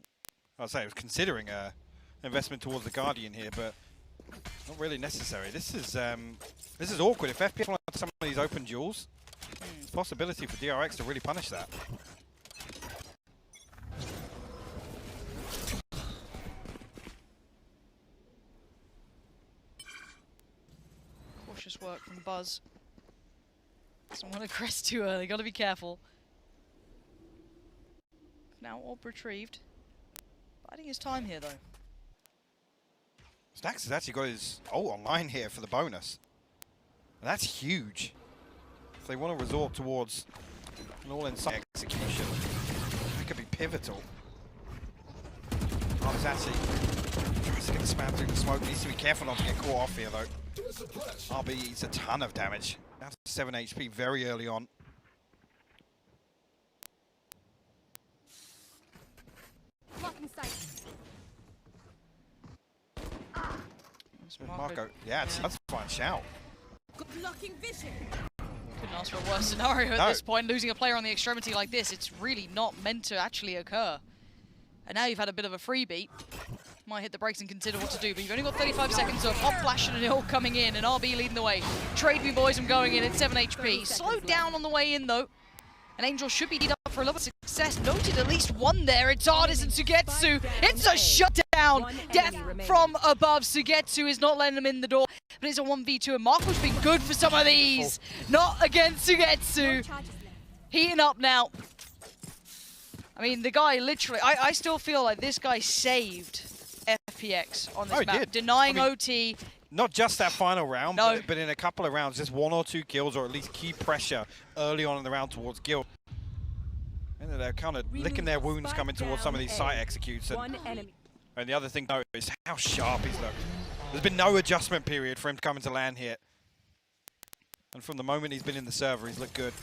I'd say I was considering a investment towards the Guardian here, but not really necessary. This is awkward. If FPX wants some of these open duels, there's a possibility for DRX to really punish that. Cautious work from Buzz. Doesn't want to crest too early. Got to be careful. Now orb retrieved. Biding his time here though. Stax has actually got his ult online here for the bonus. And that's huge. If they want to resort towards an all-inside execution, that could be pivotal. Oh, there's actually tries to get spammed through the smoke. Needs to be careful not to get caught off here though. RB eats a ton of damage. That's 7 HP very early on. Blocking sight. Marco, yeah, that's a fine shout. Blocking vision. Couldn't ask for a worse scenario at this point. Losing a player on the extremity like this, it's really not meant to actually occur. And now you've had a bit of a freebie. Might hit the brakes and consider what to do, but you've only got 35 seconds, so a pop flash and an ult coming in, and RB leading the way. Trade me, boys, I'm going in at 7 HP. Slowed down on the way in, though. And Angel should be up for a little bit of success. Noted at least one there. It's Artis and Sugetsu. It's a shutdown. Death from above. Sugetsu is not letting him in the door, but it's a 1v2, and Marco's been good for some of these. Not against Sugetsu. Heating up now. I mean, the guy literally, I still feel like this guy saved FPX on this map. Denying OT. Not just that final round, No. but in a couple of rounds, just 1 or 2 kills, or at least key pressure early on in the round towards Gil. And they're kind of licking their wounds coming towards some of these site executes. And the other thing, though, is how sharp he's looked. There's been no adjustment period for him to come into land here. And from the moment he's been in the server, he's looked good.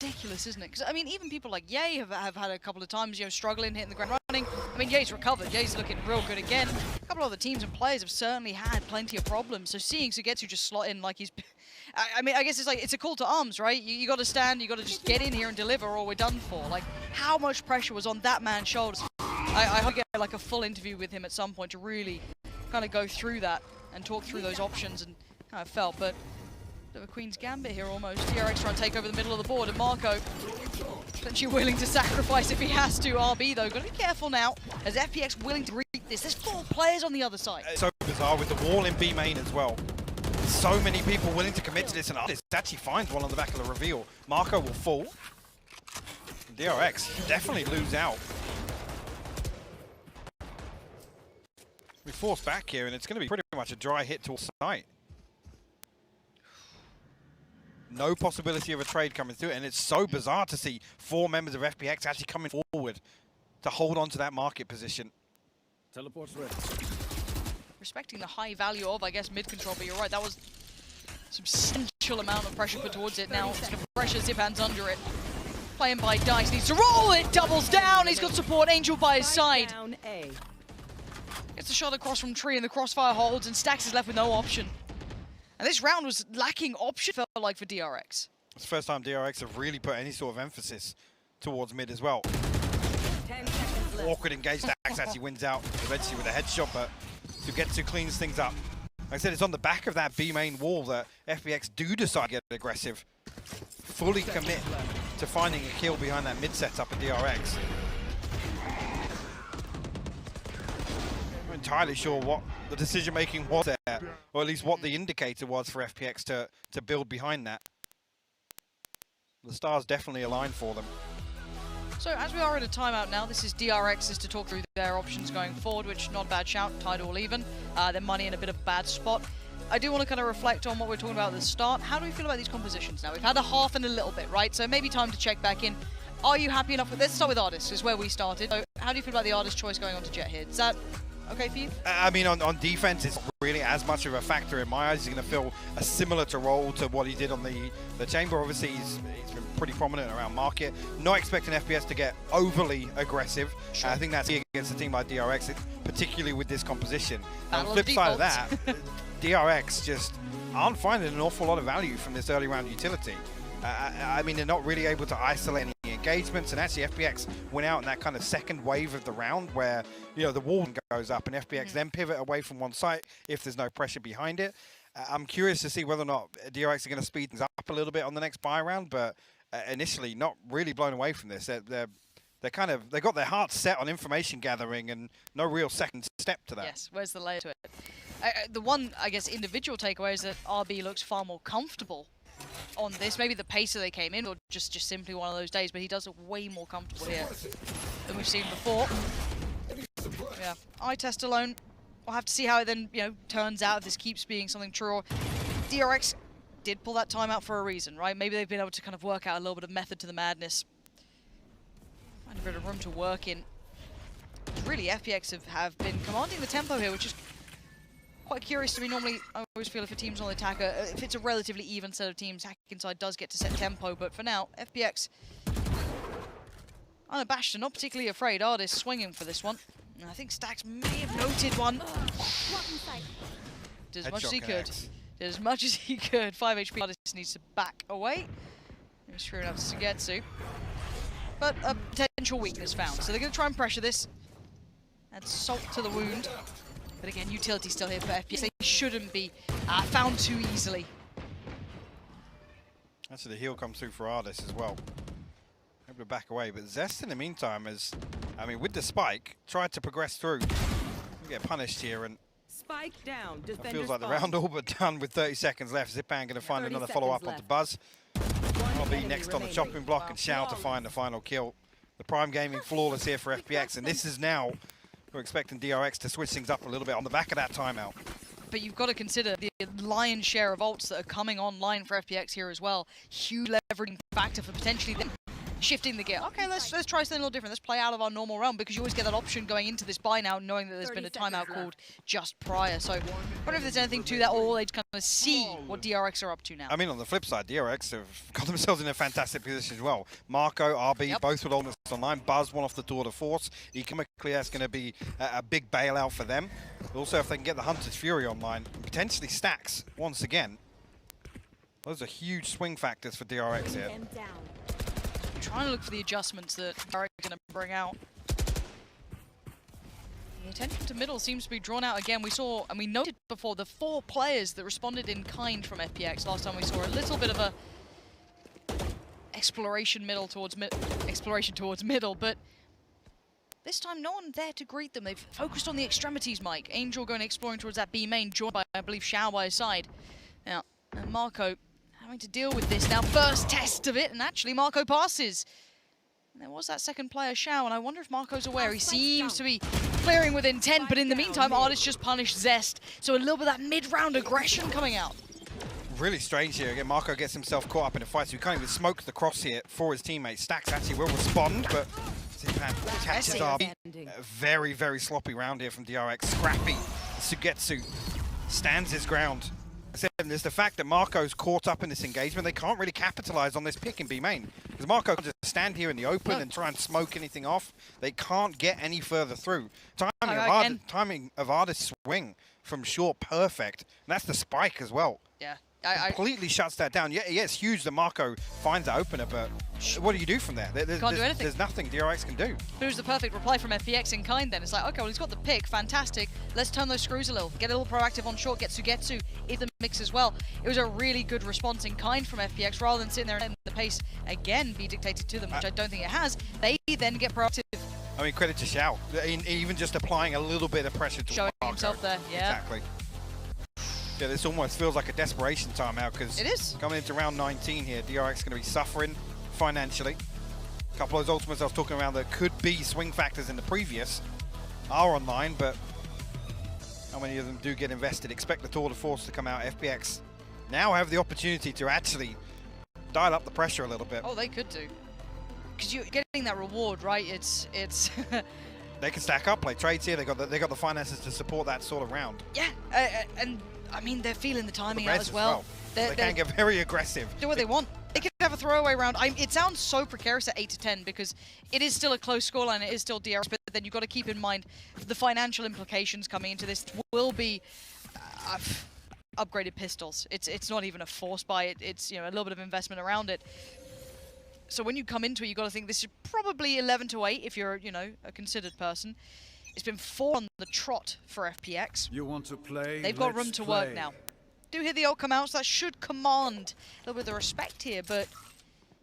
Ridiculous, isn't it? Because I mean, even people like Ye have had a couple of times, you know, struggling, hitting the ground running. I mean, Ye's recovered. Ye's looking real good again. A couple of other teams and players have certainly had plenty of problems. So seeing Sugetsu just slot in like he's, I mean, I guess it's like it's a call to arms, right? You got to stand, you got to just get in here and deliver, or we're done for. Like, how much pressure was on that man's shoulders? I hope to get like a full interview with him at some point to really kind of go through that and talk through those options and how it felt, but. Bit of a Queen's Gambit here almost. DRX trying to take over the middle of the board, and Marco potentially willing to sacrifice if he has to. RB though, gotta be careful now, as FPX willing to read this. There's 4 players on the other side. It's so bizarre with the wall in B main as well. So many people willing to commit to this, and Artis actually finds one on the back of the reveal. Marco will fall. DRX definitely lose out. We force back here, and it's going to be pretty much a dry hit towards site. No possibility of a trade coming through, and it's so bizarre to see 4 members of FPX actually coming forward to hold on to that market position. Teleport's ready. Respecting the high value of, I guess, mid control, but you're right, that was a substantial amount of pressure put towards it. Now, it's going to pressure Zipan's under it. Playing by Dice, needs to roll it, doubles down, he's got support, Angel by his side. Gets a shot across from Tree, and the crossfire holds, and Stax is left with no option. And this round was lacking option, felt like, for DRX. It's the first time DRX have really put any sort of emphasis towards mid as well. Awkward engage, Stax actually wins out eventually with a headshot, but Sugetsu cleans things up. Like I said, it's on the back of that B main wall that FPX do decide to get aggressive. Fully commit to finding a kill behind that mid setup at DRX. I'm not entirely sure what the decision making was there, or at least what the indicator was for FPX to build behind that. The stars definitely aligned for them. So as we are at a timeout now, this is DRX's to talk through their options going forward, which not a bad shout, tied all even. Their money in a bit of a bad spot. I do want to kind of reflect on what we're talking about at the start. How do we feel about these compositions now? We've had a half and a little bit, right? So maybe time to check back in. Are you happy enough with this? Let's start with Artist, is where we started. So how do you feel about the Artist choice going on to Jet here? Is that okay for you? I mean, on defense, it's really as much of a factor in my eyes. He's going to fill a similar role to what he did on the Chamber. Obviously, he's been pretty prominent around market. Not expecting FPX to get overly aggressive. Sure. I think that's against a team like DRX, particularly with this composition. On the flip side of that, DRX just aren't finding an awful lot of value from this early round utility. I mean, they're not really able to isolate any engagements, and actually FPX went out in that kind of second wave of the round where, you know, the wall goes up and FPX then pivot away from one site if there's no pressure behind it. I'm curious to see whether or not DRX are going to speed things up a little bit on the next buy round, but initially not really blown away from this. They got their hearts set on information gathering and no real second step to that. Yes, where's the layer to it? The one, I guess, individual takeaway is that RB looks far more comfortable on this. Maybe the pace that they came in, or just simply one of those days, but he does look way more comfortable here than we've seen before. Yeah, eye test alone. We'll have to see how it then, you know, turns out if this keeps being something true. DRX did pull that time out for a reason, right? Maybe they've been able to kind of work out a little bit of method to the madness. Find a bit of room to work in. Really, FPX have been commanding the tempo here, which is quite curious to me. Normally, I always feel if a team's on the attack, if it's a relatively even set of teams, Hack Inside does get to set tempo, but for now, FPX unabashed and not particularly afraid. Artist swinging for this one. And I think Stax may have noted one. Did as much as he could. Did as much as he could. 5 HP. Artist needs to back away. He's sure enough to Sugetsu. But a potential weakness found. So they're going to try and pressure this. Add salt to the wound. But again, utility still here for FPX. They shouldn't be found too easily. Actually, the heal comes through for Artist as well. Able to back away, but Zest in the meantime has, I mean, with the spike, tried to progress through. Get punished here, and spike down. It feels like the round all but done with 30 seconds left. Zipan going to find another follow-up onto Buzz. I'll be next on the chopping block, and Shao to find the final kill. The Prime Gaming flawless here for FPX, and this is now, we're expecting DRX to switch things up a little bit on the back of that timeout. But you've got to consider the lion's share of ults that are coming online for FPX here as well. Huge leveraging factor for potentially them shifting the gear. Okay, let's try something a little different. Let's play out of our normal realm, because you always get that option going into this buy now, knowing that there's been a timeout called just prior. So I wonder if there's anything to that, or they kind of see what DRX are up to now. I mean, on the flip side, DRX have got themselves in a fantastic position as well. Marco, RB, both with ultimates online. Buzz, one off the Tour de Force. Economically, that's going to be a big bailout for them. Also, if they can get the Hunter's Fury online, potentially Stacks once again. Those are huge swing factors for DRX here. Trying to look for the adjustments that DRX are going to bring out. The attention to middle seems to be drawn out again. We saw, and we noted before, the 4 players that responded in kind from FPX. Last time we saw a little bit of a exploration towards middle, but this time no one there to greet them. They've focused on the extremities, Mike. Angel going exploring towards that B main, joined by, I believe, Shao by his side. Now, and Marco having to deal with this now. First test of it, and actually Marco passes. And there was that second player, Shao, and I wonder if Marco's aware. He seems to be clearing with intent, but in the meantime, Artist just punished Zest. So a little bit of that mid-round aggression coming out. Really strange here. Again, Marco gets himself caught up in a fight, so he can't even smoke the cross here for his teammate. Stacks actually will respond, but Zipan catches RB. A very, very sloppy round here from DRX. Scrappy. Sugetsu stands his ground. And there's the fact that Marco's caught up in this engagement. They can't really capitalize on this pick in B main, because Marco can just stand here in the open and try and smoke anything off. They can't get any further through. Timing of Artist's swing from short, perfect. And that's the spike as well. Yeah. Completely shuts that down. Yeah, it's huge that Marco finds that opener, but what do you do from there? Can't do anything. There's nothing DRX can do. But it was the perfect reply from FPX in kind then. It's like, okay, well, he's got the pick, fantastic. Let's turn those screws a little. Get a little proactive on short, get Sugetsu in the mix as well. It was a really good response in kind from FPX, rather than sitting there and letting the pace again be dictated to them, which I don't think it has. They then get proactive. I mean, credit to Shao. Even just applying a little bit of pressure to showing Marco. Himself there, yeah. Exactly. Yeah, this almost feels like a desperation timeout, because it is coming into round 19 here, DRX is going to be suffering financially. A couple of those ultimates I was talking around that could be swing factors in the previous are online, but how many of them do get invested? Expect the tour de force to come out. FPX now have the opportunity to actually dial up the pressure a little bit. Oh, they could do. Because you're getting that reward, right? It's They can stack up, play trades here. They got the finances to support that sort of round. yeah, and I mean they're feeling the timing The out Reds as well. They can get very aggressive. Do what they want. They could have a throwaway round. It sounds so precarious at 8-10 because it is still a close scoreline. It is still DRX, but then you've got to keep in mind the financial implications coming into this will be upgraded pistols. It's not even a force buy. It's a little bit of investment around it. So when you come into it, you've got to think this is probably 11-8 if you're a considered person. It's been 4 on the trot for FPX. You want to play? They've got room to work now. Do hear the ult come out, so that should command a little bit of the respect here, but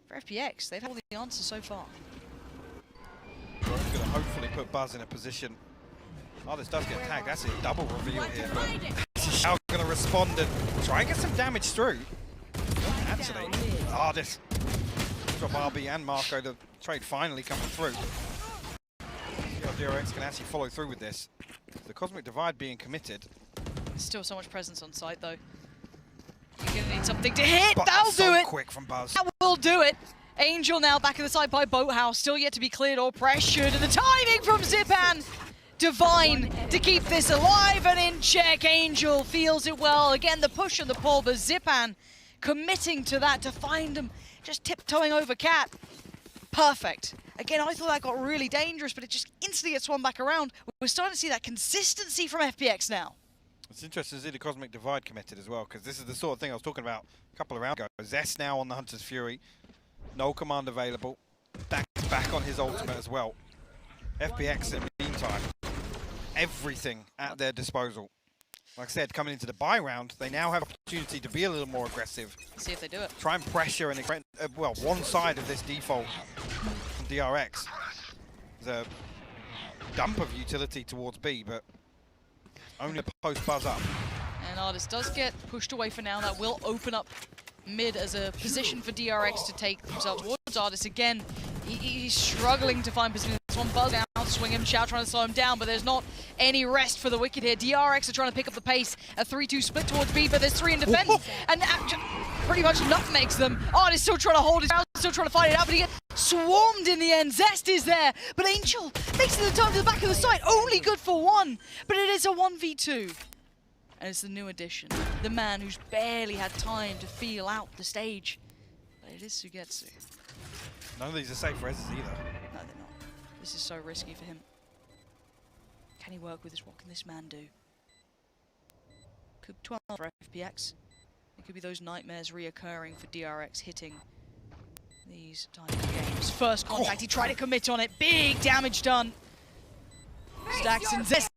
for FPX, they've had all the answers so far. Going to hopefully put Buzz in a position. Oh, this does get tagged. That's a double reveal here. Now going to respond and try and get some damage through. Actually, this drop RB and Marco, the trade finally coming through. See how DRX can actually follow through with this. The Cosmic Divide being committed. There's still so much presence on site, though. You're going to need something to hit. But That'll so do it. Quick from Buzz. That will do it. Angel now back in the side by Boathouse. Still yet to be cleared or pressured. And the timing from Zipan. Divine to keep this alive and in check. Angel feels it well. Again, the push and the pull, but Zipan committing to that to find him. Just tiptoeing over Cat. Perfect. Again, I thought that got really dangerous, but it just instantly gets swung back around. We're starting to see that consistency from FPX now. It's interesting to see the Cosmic Divide committed as well, because this is the sort of thing I was talking about a couple of rounds ago. Zest now on the Hunter's Fury. No command available. Back on his ultimate as well. FPX in the meantime, everything at their disposal. Like I said, coming into the buy round, they now have opportunity to be a little more aggressive. Let's see if they do it. Try and pressure and one side of this default from DRX. There's a dump of utility towards B, but only a post Buzz up. And Artis does get pushed away for now. That will open up mid as a position for DRX to take themselves towards Artis again. He's struggling to find position. This one Buzz down, swing him, Shout trying to slow him down, but there's not any rest for the Wicked here. DRX are trying to pick up the pace. A 3-2 split towards B, but there's 3 in defense. And pretty much nutmegs them. Artis still trying to hold his ground, still trying to fight it out, but he gets swarmed in the end. Zest is there, but Angel makes it the time to the back of the site. Only good for 1, but it is a 1v2. And it's the new addition, the man who's barely had time to feel out the stage. But it is Sugetsu. None of these are safe reses either. No, they're not. This is so risky for him. Can he work with this? What can this man do? Could 12 for FPX. It could be those nightmares reoccurring for DRX hitting these type of games. First contact, he tried to commit on it. Big damage done. Stacks and Zest.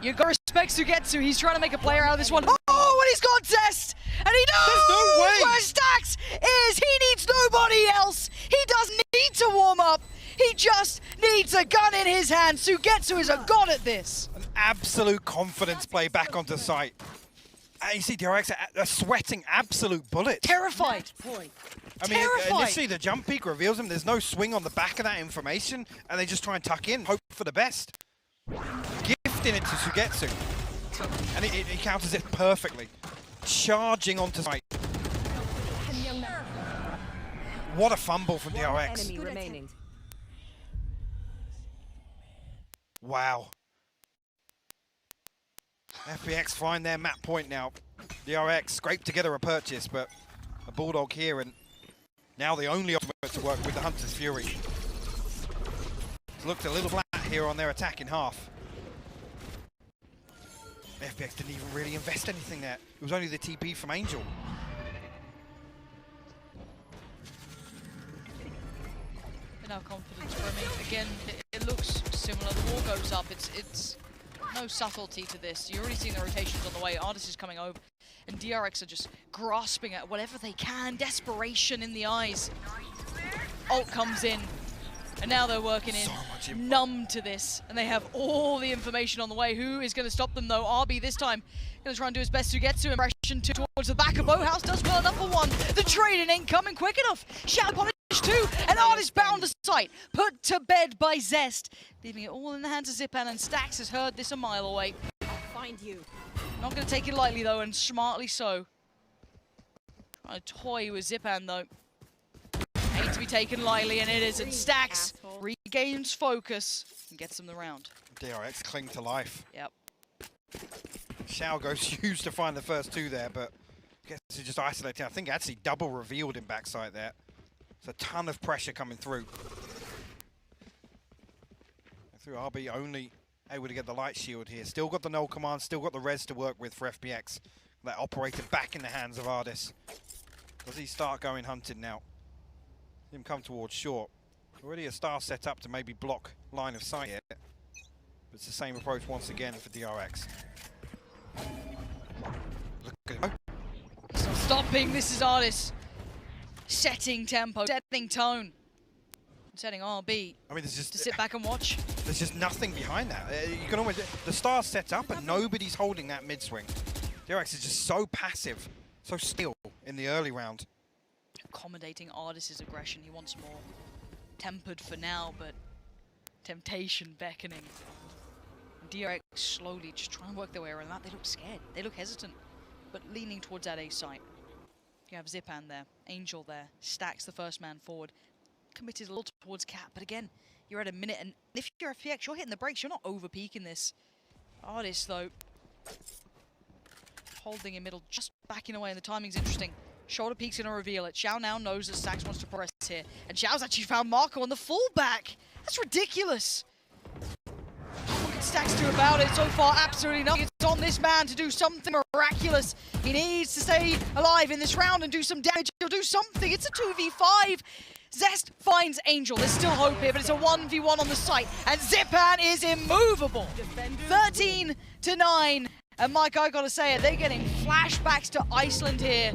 You got respect Sugetsu. He's trying to make a player out of this one. Oh, and he's got Zest! And he knows There's no way where Stacks is! He needs nobody else! He doesn't need to warm up! He just needs a gun in his hand! Sugetsu is a god at this! An absolute confidence play back onto site. And you see DRX are sweating absolute bullets. Terrified! I mean, initially the jump peak reveals him. There's no swing on the back of that information, and they just try and tuck in, hope for the best. Gifting it to Sugetsu. And he counters it perfectly. Charging onto site. What a fumble from DRX. Enemy remaining. Wow. FPX find their map point now. DRX scraped together a purchase, but a Bulldog here, and now the only ultimate to work with the Hunter's Fury. It's looked a little flat here on their attack in half. FPX didn't even really invest anything there. It was only the TP from Angel. Now confidence for me. Again, it looks similar. The wall goes up. It's no subtlety to this. You're already seeing the rotations on the way. Artis is coming over. And DRX are just grasping at whatever they can. Desperation in the eyes. Ult comes in. And now they're working in, numb to this. And they have all the information on the way. Who is going to stop them, though? RB this time going to try and do his best to get to impression towards the back of Boathouse. Does well enough for 1. The trading ain't coming quick enough. Shout punished 2, and Artist bound the site. Put to bed by Zest. Leaving it all in the hands of Zipan, and Stax has heard this a mile away. I'll find you. Not going to take it lightly, though, and smartly so. Trying to toy with Zipan, though. Ain't to be taken lightly, and it isn't. Stax regains focus and gets them the round. DRX cling to life. Yep. Xiao goes huge to find the first 2 there, but I guess he just isolated. I think actually double revealed in backside there. There's a ton of pressure coming through. Through RB only able to get the light shield here. Still got the null command, still got the res to work with for FPX. That operator back in the hands of Ardis. Does he start going hunting now? See him come towards short. Already a star set up to maybe block line of sight here. But it's the same approach once again for DRX. Look at him. It's not stopping. This is Ardis. Setting tempo, setting tone. Setting RB. I mean, there's just to sit back and watch. There's just nothing behind that. You can almost the star's set up, and nobody's holding that mid swing. DRX is just so passive, so still in the early round. Accommodating Ardis' aggression. He wants more tempered for now, but temptation beckoning. And DRX slowly just trying to work their way around that. They look scared. They look hesitant, but leaning towards that A site. You have Zipan there, Angel there, Stax the first man forward. Committed a little towards Cat, but again, you're at a minute, and if you're FPX, you're hitting the brakes. You're not over-peaking this. Ardis, though, holding in middle, just backing away, and the timing's interesting. Shoulder peek's going to reveal it. Xiao now knows that Stax wants to press here, and Xiao's actually found Marco on the fullback. That's ridiculous. What can Stax do about it? So far, absolutely nothing. It's on this man to do something miraculous. He needs to stay alive in this round and do some damage. He'll do something. It's a 2v5. Zest finds Angel. There's still hope here, but it's a 1v1 on the site, and Zipan is immovable. 13-9. And Mike, I gotta say it, they're getting flashbacks to Iceland here.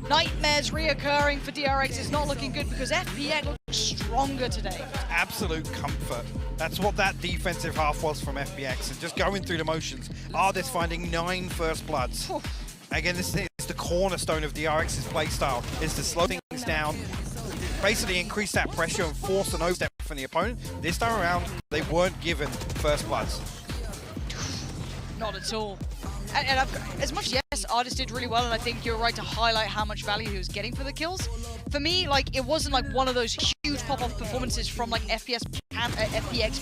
Nightmares reoccurring for DRX. Is not looking good because FPX looks stronger today. Absolute comfort. That's what that defensive half was from FPX, and just going through the motions. Ardis finding 9 first bloods. Again, this is the cornerstone of DRX's playstyle, is to slow things down, basically increase that pressure and force an overstep from the opponent. This time around, they weren't given first bloods. Not at all. And as much as yes, Ardis did really well, and I think you're right to highlight how much value he was getting for the kills. For me, like, it wasn't like one of those huge pop-off performances from like FPX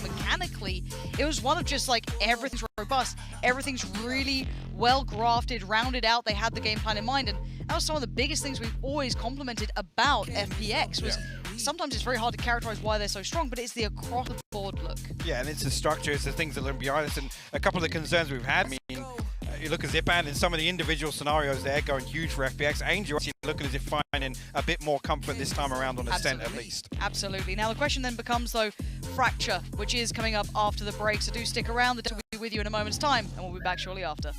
mechanically. It was one of just like everything's robust, everything's really well grafted, rounded out. They had the game plan in mind, and that was some of the biggest things we've always complimented about FPX. Was sometimes it's very hard to characterize why they're so strong, but it's the across-the-board look. Yeah, and it's the structure, it's the things that are behind us, and a couple of the concerns we've had. I mean, you look at Zipan in some of the individual scenarios there, going huge for FPX. Angel actually looking as if finding a bit more comfort this time around on Ascent at least. Absolutely. Now the question then becomes, though, Fracture, which is coming up after the break, so do stick around. The team will be with you in a moment's time, and we'll be back shortly after.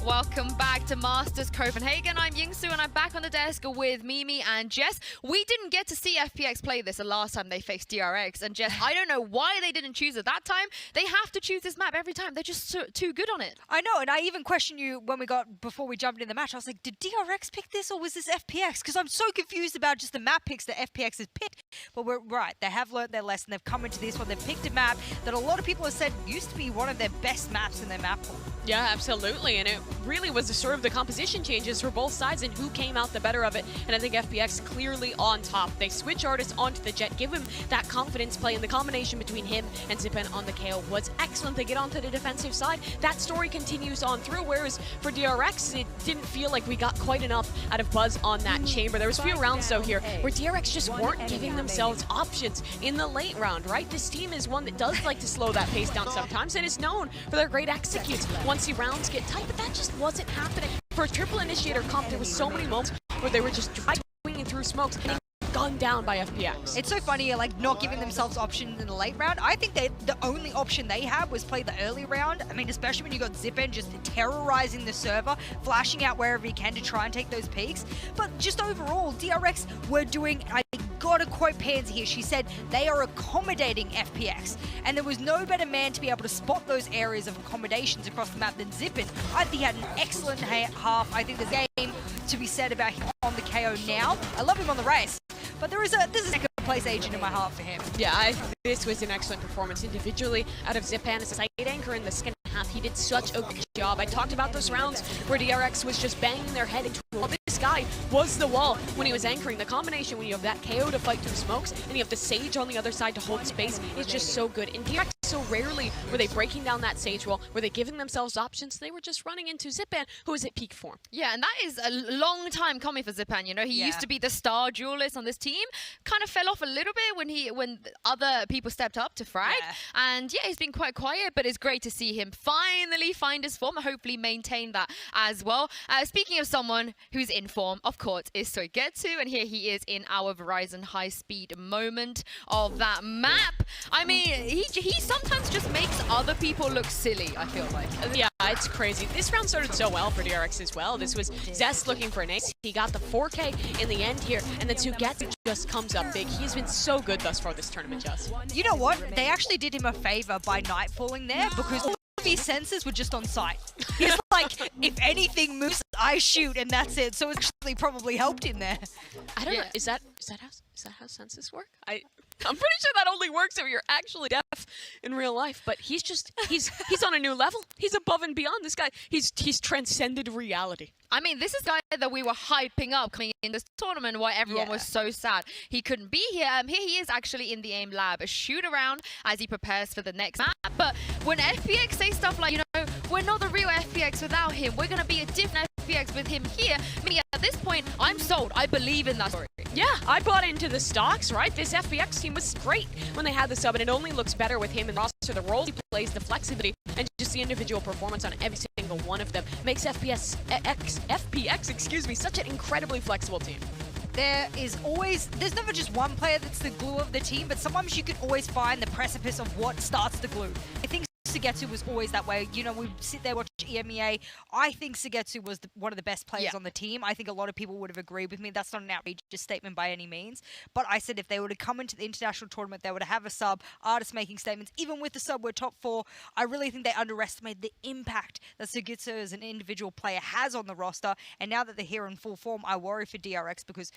Welcome back to Masters Copenhagen. I'm Yingsu, and I'm back on the desk with Mimi and Jess. We didn't get to see FPX play this the last time they faced DRX, and Jess, I don't know why they didn't choose it that time. They have to choose this map every time. They're just too good on it. I know, and I even questioned you when before we jumped in the match. I was like, did DRX pick this or was this FPX? Because I'm so confused about just the map picks that FPX has picked. But we're right, they have learned their lesson. They've come into this one. They've picked a map that a lot of people have said used to be one of their best maps in their map pool. Yeah, absolutely, and it really was the sort of the composition changes for both sides and who came out the better of it, and I think FPX clearly on top. They switch Ardis onto the Jet, give him that confidence play, and the combination between him and Zipan on the KO was excellent. They get onto the defensive side. That story continues on through, whereas for DRX, it didn't feel like we got quite enough out of Buzz on that chamber. There was a few rounds, though, here where DRX just weren't giving themselves options in the late round, right? This team is one that does like to slow that pace down sometimes, and is known for their great executes once the rounds get tight, but that just wasn't happening. For a triple initiator comp, there was so many moments where they were just swinging through smokes and gunned down by FPX. It's so funny, like, not giving themselves options in the late round. I think the only option they had was play the early round. I mean, especially when you got Zipan just terrorizing the server, flashing out wherever he can to try and take those peaks. But just overall, DRX were doing, I gotta quote Pansy here, she said they are accommodating FPX. And there was no better man to be able to spot those areas of accommodations across the map than Zipan. I think he had an excellent half. I think there's game to be said about him on the KO now. I love him on the race. But this is a second place agent in my heart for him. Yeah, I think this was an excellent performance individually out of Zipan as a side anchor in the second half. He did such a good job. I talked about those rounds where DRX was just banging their head into a wall. This guy was the wall when he was anchoring. The combination when you have that KO to fight through smokes and you have the Sage on the other side to hold space is just so good. And DRX so rarely were they breaking down that Sage wall, were they giving themselves options? They were just running into Zipan, who is at peak form. Yeah, and that is a long time coming for Zipan. You know, he used to be the star duelist on this team. Kind of fell off a little bit when other people stepped up to frag. Yeah. And yeah, he's been quite quiet, but it's great to see him finally find his form and hopefully maintain that as well. Speaking of someone who's in form, of course, is Soigetsu, and here he is in our Verizon high-speed moment of that map. I mean, he sometimes just makes other people look silly, I feel like. Yeah, it's crazy. This round started so well for DRX as well. This was Zest looking for an ace. He got the 4K in the end here, and then Sugetsu just comes up big. He's been so good thus far this tournament, Just. You know what? They actually did him a favor by nightfalling there because all of his sensors were just on site. He's like, if anything moves, I shoot, and that's it. So it actually probably helped him there. I don't know. Is that how senses work? I'm pretty sure that only works if you're actually deaf in real life. But he's on a new level. He's above and beyond. This guy, he's transcended reality. I mean, this is the guy that we were hyping up coming in this tournament, why everyone was so sad he couldn't be here. Here he is actually in the AIM lab, a shoot around as he prepares for the next map. But when FPX say stuff like, you know, we're not the real FPX without him, we're going to be a different FPX with him here, I mean, at this point, I'm sold. I believe in that story. Yeah, I bought into the stocks, right? This FPX team was great when they had the sub, and it only looks better with him in the roster. The roles he plays, the flexibility, and just the individual performance on every single one of them makes FPX, such an incredibly flexible team. There's never just one player that's the glue of the team, but sometimes you can always find the precipice of what starts the glue. I think Sugetsu was always that way. You know, we sit there watch EMEA. I think Sugetsu was one of the best players on the team. I think a lot of people would have agreed with me. That's not an outrageous statement by any means. But I said if they were to come into the international tournament, they would have a sub, artists making statements. Even with the sub, we're top 4. I really think they underestimated the impact that Sugetsu as an individual player has on the roster. And now that they're here in full form, I worry for DRX because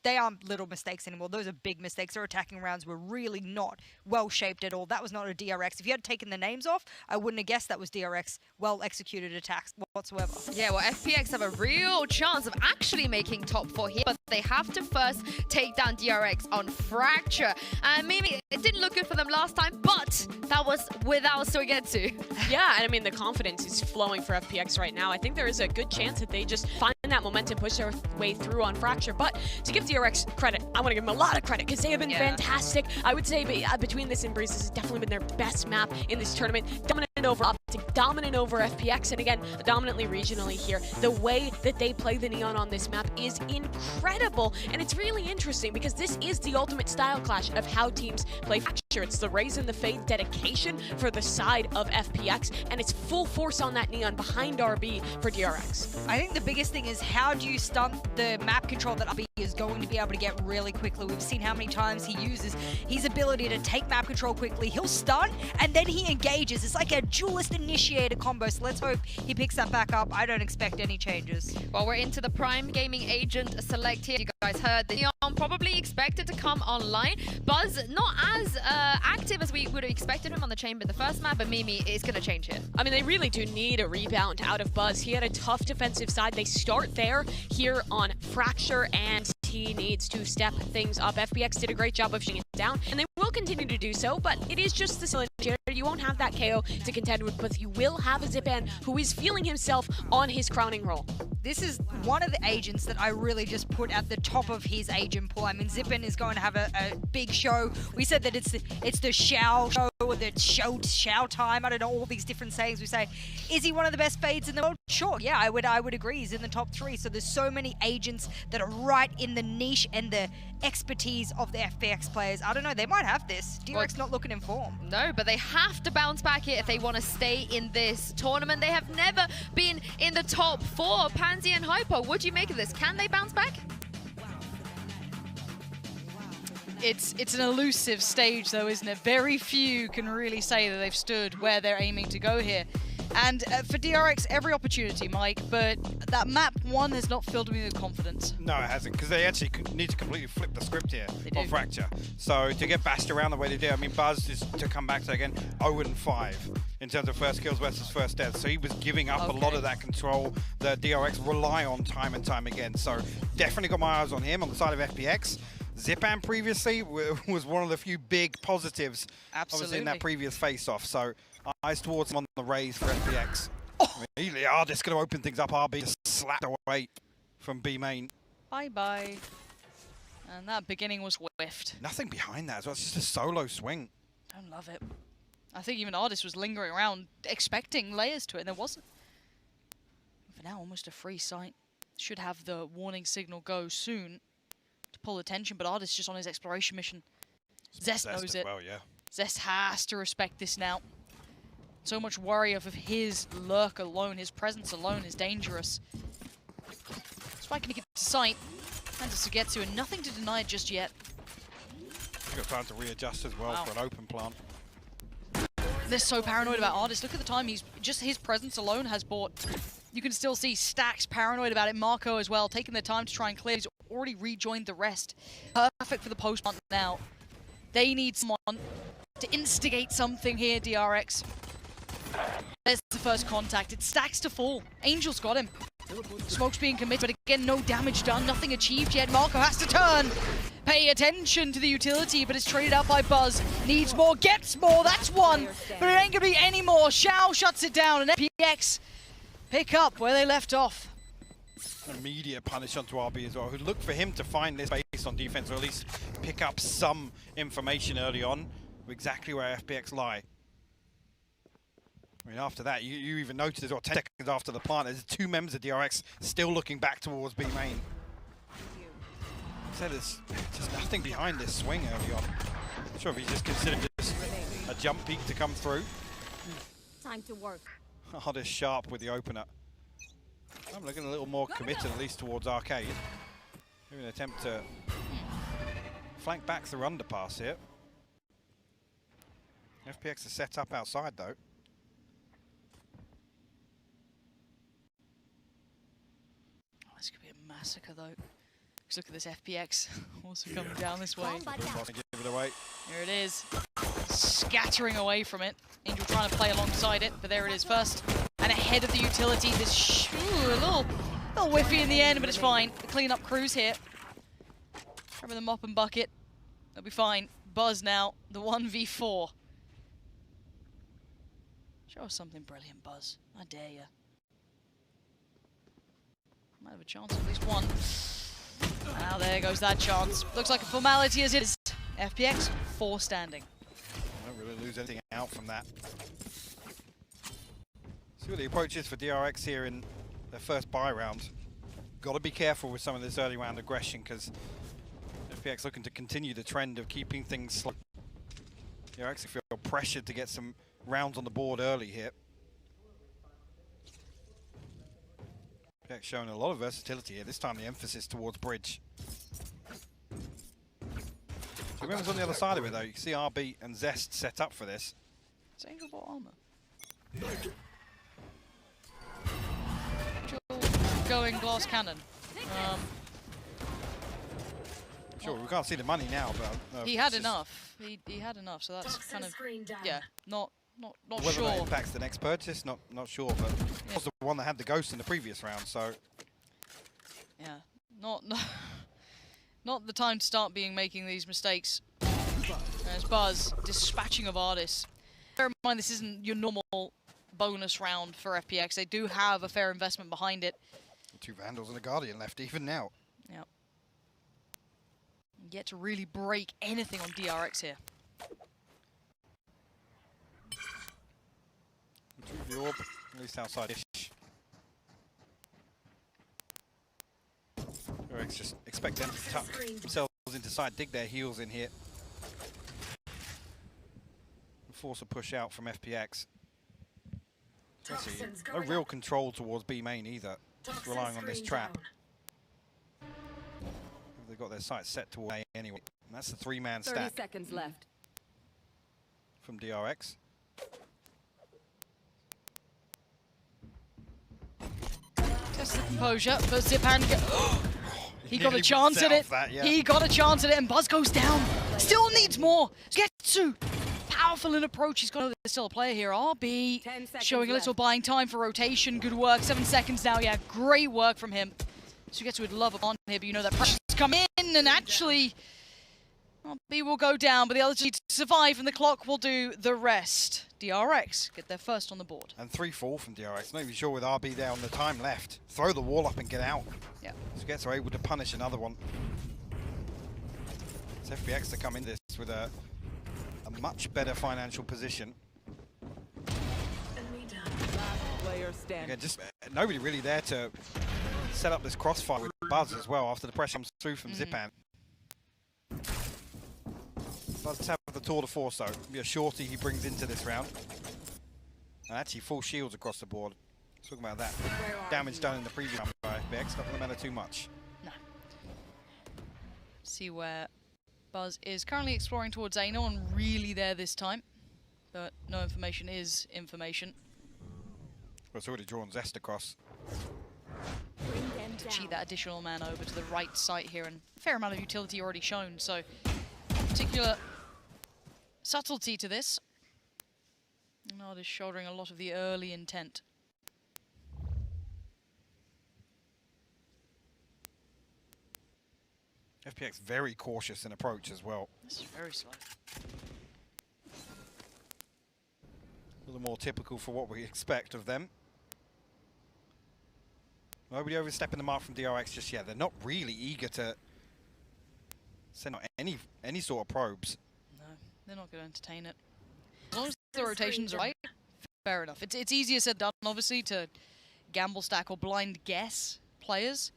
they aren't little mistakes anymore. Those are big mistakes. Their attacking rounds were really not well-shaped at all. That was not a DRX. If you had taken the names off, I wouldn't have guessed that was DRX well-executed attacks whatsoever. Yeah, well, FPX have a real chance of actually making top 4 here, but they have to first take down DRX on Fracture. And maybe it didn't look good for them last time, but that was without Soigetsu. Yeah, and I mean, the confidence is flowing for FPX right now. I think there is a good chance that they just find that momentum, push their way through on Fracture. But to give DRX credit, I want to give them a lot of credit because they have been fantastic. I would say between this and Breeze, this has definitely been their best map in this tournament. Dominant over Optic, dominant over FPX, and again, dominantly regionally here. The way that they play the Neon on this map is incredible, and it's really interesting because this is the ultimate style clash of how teams play Fracture. It's the Raise and the Fade dedication for the side of FPX, and it's full force on that Neon behind RB for DRX. I think the biggest thing is how do you stunt the map control that RB is going to be able to get really quickly. We've seen how many times he uses his ability to take map control quickly. He'll stun, and then he engages. It's like a duelist initiator combo, so let's hope he picks that back up. I don't expect any changes. Well, we're into the Prime Gaming Agent select here. You guys heard the Neon probably expected to come online. Buzz not as active as we would have expected him on the chamber in the first map, but Mimi is going to change here. I mean, they really do need a rebound out of Buzz. He had a tough defensive side. They start there here on Fracture, and he needs to step things up. FPX did a great job of shutting it down, and they will continue to do so, but it is just the cylinder. You won't have that KO to contend with, but you will have a Zipan who is feeling himself on his crowning role. This is one of the agents that I really just put at the top of his agent pool. I mean, Zipan is going to have a big show. We said that it's the Shao show or the Shao time. I don't know, all these different sayings we say. Is he one of the best fades in the world? Sure, yeah, I would agree. He's in the top 3. So there's so many agents that are right in the niche and the expertise of the FPX players. I don't know, they might have this. DRX not looking in form. No, but they have to bounce back here if they want to stay in this tournament. They have never been in the top 4. Pansy and Hypo, what do you make of this? Can they bounce back? It's an elusive stage though, isn't it? Very few can really say that they've stood where they're aiming to go here. And for DRX, every opportunity, Mike, but that map 1 has not filled me with confidence. No, it hasn't, because they actually need to completely flip the script here on Fracture. So to get bashed around the way they did, I mean, Buzz is, to come back to again, 0-5 in terms of first kills versus first deaths. So he was giving up a lot of that control that DRX rely on time and time again. So definitely got my eyes on him on the side of FPX. Zipan previously was one of the few big positives, obviously, in that previous face-off. So eyes towards him on the raise for FPX. Immediately, this going to open things up. RB just slapped away from B main. Bye-bye. And that beginning was whiffed. Nothing behind that as well. It's just a solo swing. Don't love it. I think even Artist was lingering around, expecting layers to it, and there wasn't. For now, almost a free sight. Should have the warning signal go soon to pull attention, but Artist just on his exploration mission. Zest knows it. Well, yeah. Zest has to respect this now. So much worry of his lurk alone, his presence alone is dangerous. Spike can get to sight. And to Sugetsu, and nothing to deny it just yet. He's got time to readjust as well for an open plant. They're so paranoid about Artist. Look at the time. He's just his presence alone has bought. You can still see Stacks paranoid about it. Marco as well, taking their time to try and clear. He's already rejoined the rest. Perfect for the post plant now. They need someone to instigate something here, DRX. There's the first contact. It Stacks to fall. Angel's got him. Smoke's being committed, but again, no damage done, nothing achieved yet. Marco has to turn. Pay attention to the utility, but it's traded out by Buzz. Needs more, gets more, that's one. But it ain't gonna be any more. Shao shuts it down, and FPX pick up where they left off. Immediate punish onto RB as well, who looked for him to find this space on defense, or at least pick up some information early on of exactly where FPX lie. I mean, after that, you even noticed, 10 seconds after the plant, there's 2 members of DRX still looking back towards B main. So there's just nothing behind this swing early on. Not sure if he just considered just a jump peek to come through. Time to work. Hardest sharp with the opener. I'm looking a little more committed, at least towards Arcade. Maybe an attempt to flank back through underpass here. FPX is set up outside though. This could be a massacre though. Because look at this FPX also coming down this way. Give it away. Here it is. Scattering away from it. Angel trying to play alongside it, but there it is first. And ahead of the utility. This a little whiffy in the end, but it's fine. The clean-up crews here. Grabbing the mop and bucket. They'll be fine. Buzz now, the 1v4. Show us something brilliant, Buzz. I dare you. Might have a chance, at least one. Now there goes that chance. Looks like a formality as it is. FPX, 4 standing. Don't really lose anything out from that. See what the approach is for DRX here in their first buy round. Got to be careful with some of this early round aggression because FPX looking to continue the trend of keeping things slow. DRX feel pressured to get some rounds on the board early here. FPX showing a lot of versatility here. This time the emphasis towards bridge. 2 members on the other side of it though. You can see RB and Zest set up for this. Is Angel bought armor? Going glass cannon. Sure, we can't see the money now, but he had enough. He had enough, so that's kind of not whether sure. that impacts the next purchase, not sure, but it was the one that had the ghost in the previous round, so yeah, not the time to start making these mistakes. There's Buzz dispatching of Artists. Bear in mind, this isn't your normal bonus round for FPX. They do have a fair investment behind it. 2 Vandals and a Guardian left even now. Yep. Yet to really break anything on DRX here. The orb, at least outside-ish. DRX just expect them to tuck themselves into side, dig their heels in here. Force a push out from FPX. No real control towards B main either. Just relying on this trap. They've got their sights set towards A anyway. And that's the 3-man stack. 30 seconds left. From DRX. Test the composure, but Zipan he got a chance at it. He got a chance at it, and Buzz goes down. Still needs more. Getsu, powerful in approach. He's got to know there's still a player here. RB showing a little buying time for rotation. Good work. 7 seconds now. Yeah, great work from him. Sugetsu would love a on here, but you know that pressure's come in, and actually RB will go down, but the others need to survive, and the clock will do the rest. DRX get their first on the board. And 3-4 from DRX. Not even sure with RB there on the time left. Throw the wall up and get out. Yeah. Sugetsu are able to punish another one. It's FPX to come in this with a much better financial position. Again, just nobody really there to set up this crossfire with Buzz as well after the pressure comes through from Zipan. Buzz have the tour de force though. Be a shorty he brings into this round. And actually full shields across the board. Talking about that. Damage done in the previous round by FPX, not going to matter too much. No. See where Buzz is currently exploring towards A. No one really there this time. But no information is information. Well, it's already drawn Zest across. To cheat that additional man over to the right site here, and a fair amount of utility already shown, so particular subtlety to this. Nod is shouldering a lot of the early intent. FPX very cautious in approach as well. This is very slow. A little more typical for what we expect of them. Nobody overstepping the mark from DRX just yet. They're not really eager to send out any sort of probes. No, they're not going to entertain it. As long as the rotations are right, fair enough. It's easier said than done, obviously, to gamble stack or blind guess players.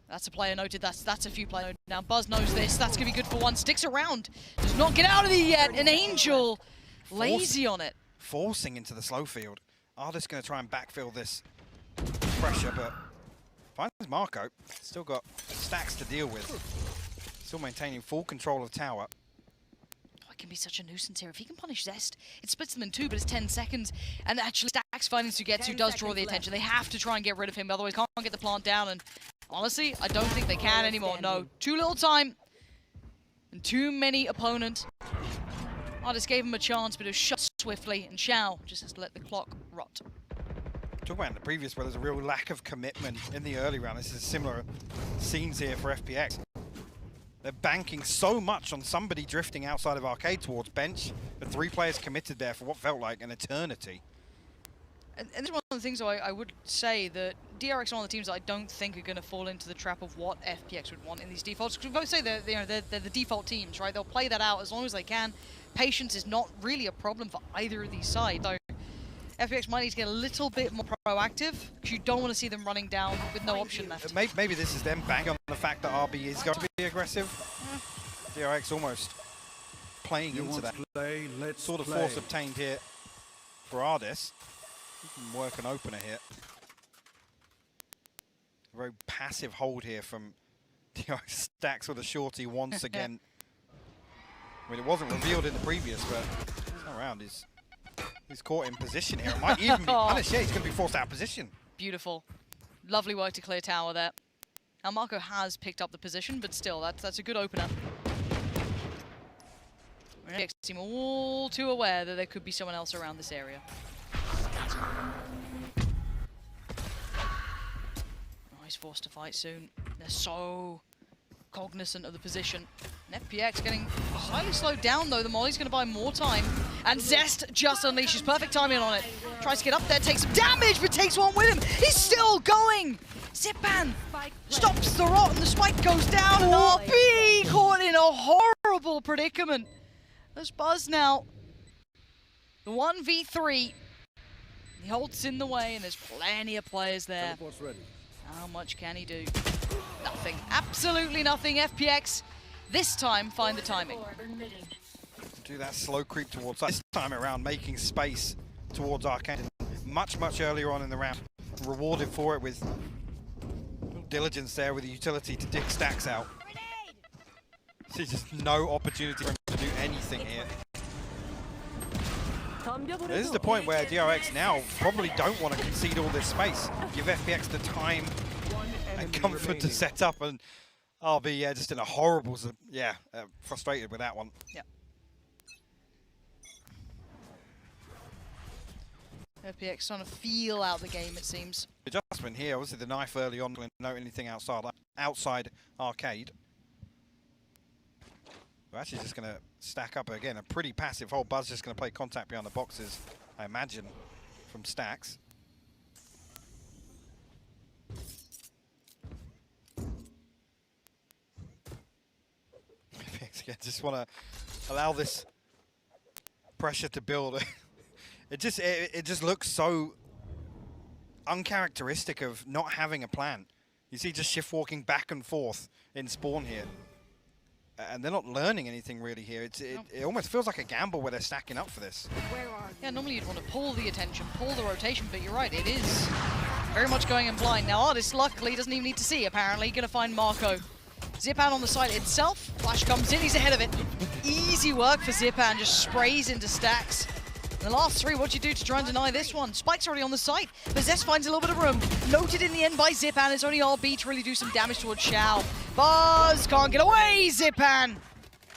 That's a player noted. That's a few players noted. Now Buzz knows this. That's going to be good for one. Sticks around. Does not get out of it yet. An Angel lazy on it. Forcing into the slow field. Artist going to try and backfill this pressure, but finds Marco. Still got stacks to deal with. Still maintaining full control of tower. Oh, it can be such a nuisance here. If he can punish Zest, it splits them in two, but it's 10 seconds. And actually, Stacks finding Sugetsu does draw the attention. They have to try and get rid of him, otherwise can't get the plant down. And honestly, I don't think they can anymore. No, too little time and too many opponents. Artist gave him a chance, but it was shut swiftly, and Xiao just has to let the clock rot. Talk about in the previous where there's a real lack of commitment in the early round. This is similar scenes here for FPX. They're banking so much on somebody drifting outside of arcade towards bench, but 3 players committed there for what felt like an eternity. And this is one of the things I would say that DRX are one of the teams that I don't think are going to fall into the trap of what FPX would want in these defaults. Because we both say they're the default teams, right? They'll play that out as long as they can. Patience is not really a problem for either of these sides. So FPX might need to get a little bit more proactive, because you don't want to see them running down with no option left. Maybe this is them banging on the fact that RB is going to be aggressive. DRX almost playing into that sort of force obtained here for Ardis. He can work an opener here. A very passive hold here from DRX. Stacks with a shorty once again. I mean, it wasn't revealed in the previous, but this round he's caught in position here. It might even be punished. Yeah, he's going to be forced out of position. Beautiful. Lovely work to clear tower there. Now Marco has picked up the position, but still, that's a good opener. FPX seem all too aware that there could be someone else around this area. Oh, he's forced to fight soon. They're so cognizant of the position. And FPX getting slightly slowed down though. The Molly's going to buy more time. And Zest just unleashes perfect timing on it. Tries to get up there, takes some damage, but takes one with him. He's still going. Zipan stops the rot and the spike goes down. And RB caught in a horrible predicament. There's Buzz now. The 1v3. He holds in the way and there's plenty of players there. How much can he do? Nothing. Absolutely nothing. FPX this time find the timing. Do that slow creep towards us. This time around, making space towards Arcade. Much earlier on in the round. Rewarded for it with diligence there with the utility to dig stacks out. See, just no opportunity for him to do anything here. This is the point where DRX now probably don't want to concede all this space. Give FPX the time and comfort to set up, and RB, yeah, just in a horrible, frustrated with that one. Yeah. FPX trying to feel out the game, it seems. Adjustment here, obviously the knife early on, didn't know anything outside arcade. We're actually just going to stack up again. A pretty passive hold. Buzz just going to play contact behind the boxes, I imagine, from stacks. Again, just want to allow this pressure to build. It just looks so uncharacteristic of not having a plan. You see just shift walking back and forth in spawn here. And they're not learning anything really here. It almost feels like a gamble where they're stacking up for this. Yeah, normally you'd want to pull the attention, pull the rotation, but you're right, it is very much going in blind. Now Artist luckily doesn't even need to see, apparently. Going to find Marco. Zipan on the site itself. Flash comes in, he's ahead of it. Easy work for Zipan, just sprays into stacks. The last three, what do you do to try and deny this one? Spike's already on the site, but Zest finds a little bit of room. Noted in the end by Zipan. It's only RB to really do some damage towards Xiao. Buzz can't get away, Zipan!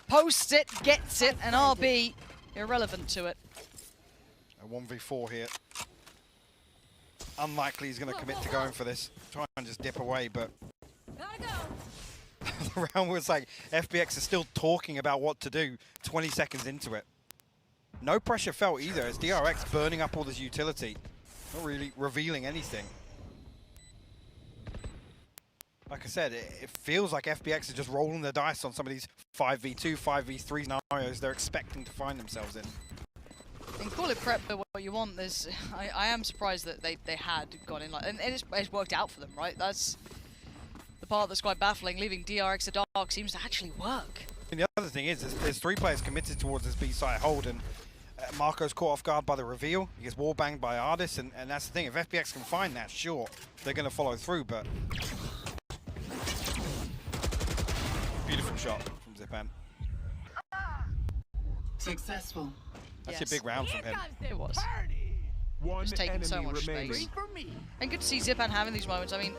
Posts it, gets it, and RB irrelevant to it. A 1v4 here. Unlikely he's going to commit to going for this. Try and just dip away, but... the round was like, FPX is still talking about what to do 20 seconds into it. No pressure felt either, as DRX burning up all this utility. Not really revealing anything. Like I said, it feels like FPX is just rolling the dice on some of these 5v2, 5v3 scenarios they're expecting to find themselves in. And call it prep, but what you want, there's... I am surprised that they had gone in like... And it's worked out for them, right? That's the part that's quite baffling. Leaving DRX a dark seems to actually work. And the other thing is, there's three players committed towards this B-side hold, and Marco's caught off guard by the reveal. He gets wallbanged by Artis, and that's the thing. If FPX can find that, sure, they're going to follow through, but... Beautiful shot from Zipan. Successful. That's a big round from him. It was. Just taking so much space. And good to see Zipan having these moments. I mean,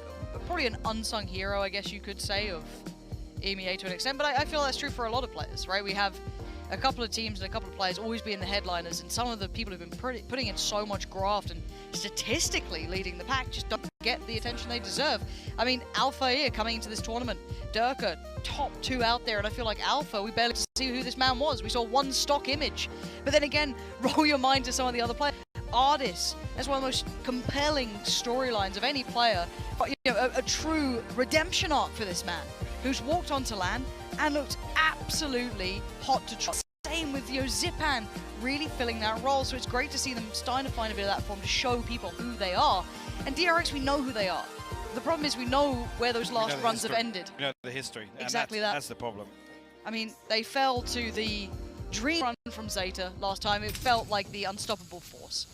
probably an unsung hero, I guess you could say, of EMEA to an extent, but I feel that's true for a lot of players, right? We have a couple of teams and a couple of players always being the headliners, and some of the people who've been putting in so much graft and statistically leading the pack just don't get the attention they deserve. I mean, Alpha here coming into this tournament, Durka, top 2 out there, and I feel like Alpha, we barely see who this man was. We saw one stock image, but then again, roll your mind to some of the other players. Artis, that's one of the most compelling storylines of any player, but, you know, a true redemption arc for this man, who's walked onto LAN and looked absolutely hot to try. Same with Zipan really filling that role, so it's great to see them starting to find a bit of that form to show people who they are. And DRX, we know who they are. The problem is we know where those last runs have ended. We know the history. Exactly That's the problem. I mean, they fell to the dream run from Zeta last time. It felt like the unstoppable force.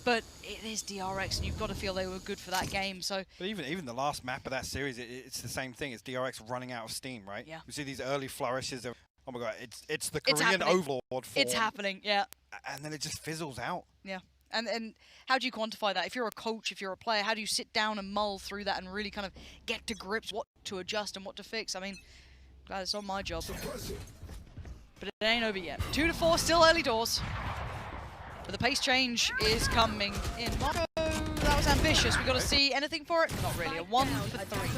But it is DRX, and you've got to feel they were good for that game. So, but even the last map of that series, it's the same thing. It's DRX running out of steam, right? Yeah. We see these early flourishes of, oh my god, it's the Korean overlord form. It's happening, yeah. And then it just fizzles out. Yeah. And how do you quantify that? If you're a coach, if you're a player, how do you sit down and mull through that and really kind of get to grips what to adjust and what to fix? I mean, glad it's not my job. But it ain't over yet. 2-4, still early doors. But the pace change is coming in. Marco, that was ambitious. We got to see anything for it? Not really. A 1 for 3.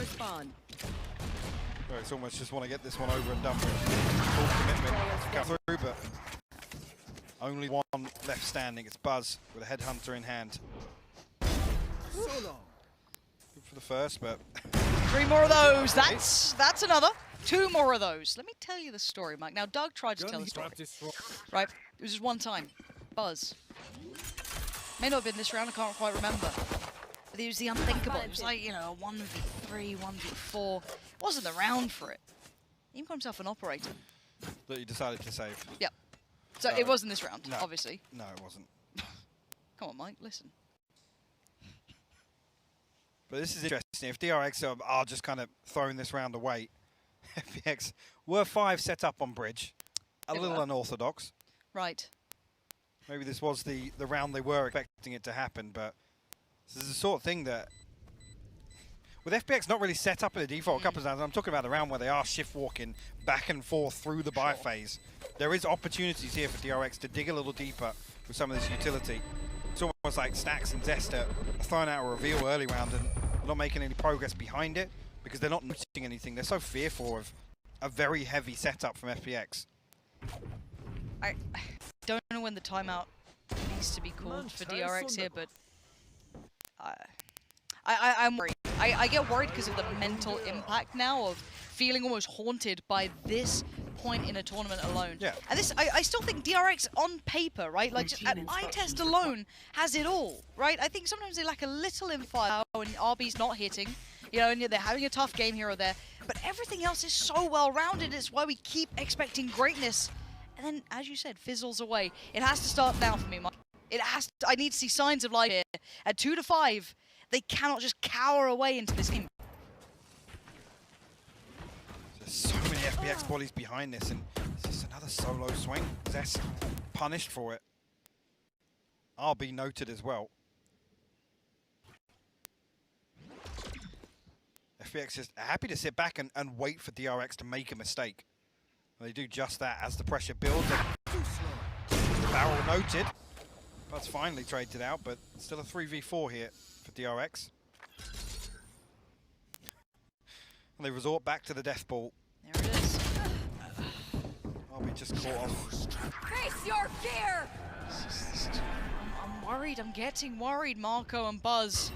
Well, it's almost just want to get this one over and done with. Full commitment to come through, but only one left standing. It's Buzz with a headhunter in hand. Good for the first, but 3 more of those. That's another. 2 more of those. Let me tell you the story, Mike. Now, Doug tried to tell the story. Right? It was just one time. Buzz. May not have been this round, I can't quite remember. But it was the unthinkable. It was like, you know, a 1v3, 1v4. It wasn't the round for it. He even got himself an operator. that you decided to save. Yep. So No. it wasn't this round, No. obviously. No, it wasn't. Come on, Mike, listen. But this is interesting. If DRX are just kind of throwing this round away, FPX were 5 set up on bridge. A They little were. unorthodox. Right. Maybe this was the round they were expecting it to happen, but this is the sort of thing that, with FPX not really set up in the default a couple of times, I'm talking about the round where they are shift walking back and forth through the buy phase. There is opportunities here for DRX to dig a little deeper with some of this utility. It's almost like Stax and Zesta are throwing out a reveal early round and not making any progress behind it because they're not noticing anything. They're so fearful of a very heavy setup from FPX. I don't know when the timeout needs to be called for DRX here, but I'm worried. I get worried because of the mental impact now of feeling almost haunted by this point in a tournament alone. Yeah. And this, I still think DRX on paper, right? Like just an eye test alone has it all, right? I think sometimes they lack a little in fire when RB's not hitting, you know, and they're having a tough game here or there. But everything else is so well-rounded. It's why we keep expecting greatness. And then, as you said, fizzles away. It has to start now for me, Mike. It has to, I need to see signs of life here. At 2 to 5, they cannot just cower away into this game. There's so many FPX bodies behind this, and it's just another solo swing. Zest punished for it. RB noted as well. FPX is happy to sit back and wait for DRX to make a mistake. They do just that as the pressure builds. The barrel noted. Bud's finally traded out, but still a 3v4 here for DRX. And they resort back to the death ball. There it is. RB just caught off. Face your fear! I'm worried. I'm getting worried, Marco and Buzz.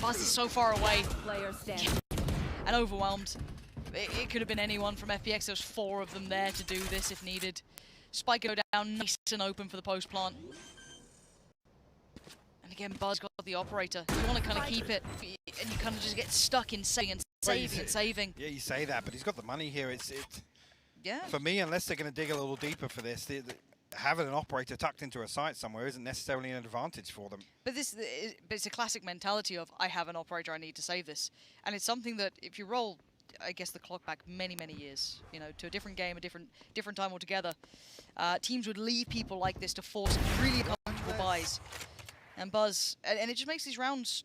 Buzz is so far away. Player stand. And overwhelmed. It could have been anyone from FPX. There's 4 of them there to do this if needed. Spike go down nice and open for the post plant. And again, Buzz got the operator. You want to kind of keep it, and you kind of just get stuck in saving and saving and saving. Yeah, you say that, but he's got the money here. Yeah. For me, unless they're going to dig a little deeper for this, having an operator tucked into a site somewhere isn't necessarily an advantage for them. But it's a classic mentality of, I have an operator, I need to save this. And it's something that, if you roll, I guess, the clock back many, many years, you know, to a different game, a different time altogether, teams would leave people like this to force really comfortable buys. And Buzz, and it just makes these rounds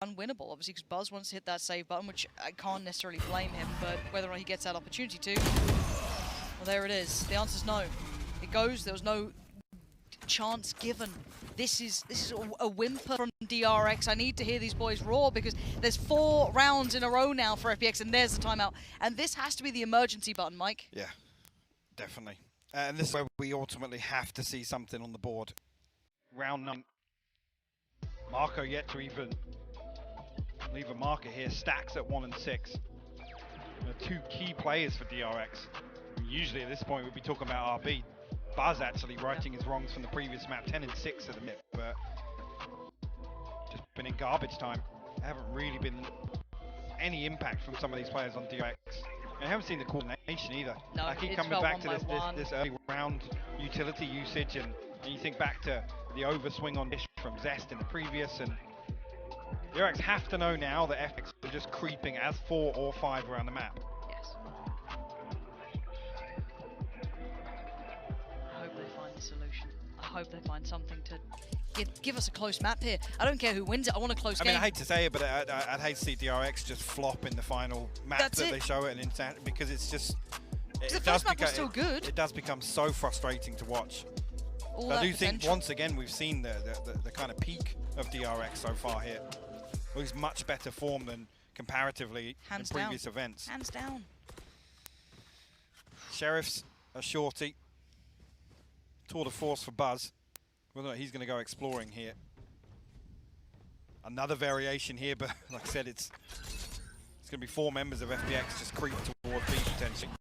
unwinnable, obviously, because Buzz wants to hit that save button, which I can't necessarily blame him, but whether or not he gets that opportunity to, well, there it is. The answer's no. It goes, there was no chance given. This is a whimper from DRX. I need to hear these boys roar because there's 4 rounds in a row now for FPX, and there's the timeout. And this has to be the emergency button, Mike. Yeah, definitely. And this is where we ultimately have to see something on the board. Round 9. Marco yet to even leave a marker here. Stacks at 1 and 6. 2 key players for DRX. Usually at this point we'd be talking about RB. Buzz actually righting his wrongs from the previous map, 10 and 6 at the minute, but just been in garbage time. There haven't really been any impact from some of these players on DRX. And I haven't seen the coordination either. No, I keep coming back to this early round utility usage, and you think back to the overswing on Dish from Zest in the previous, and DRX have to know now that FPX are just creeping as 4 or 5 around the map. Yes. I hope they find a solution. I hope they find something to give us a close map here. I don't care who wins it. I want a close game. I mean, I hate to say it, but I'd hate to see DRX just flop in the final map that they show it, and because it's just the first map was still good. It does become so frustrating to watch. I do think once again we've seen the kind of peak of DRX so far here. Well, he's much better form than comparatively in previous events. Hands down. Sheriff's a shorty. Tour de force for Buzz. Whether or not he's going to go exploring here. Another variation here, but like I said, it's going to be 4 members of FPX just creep toward B potentially.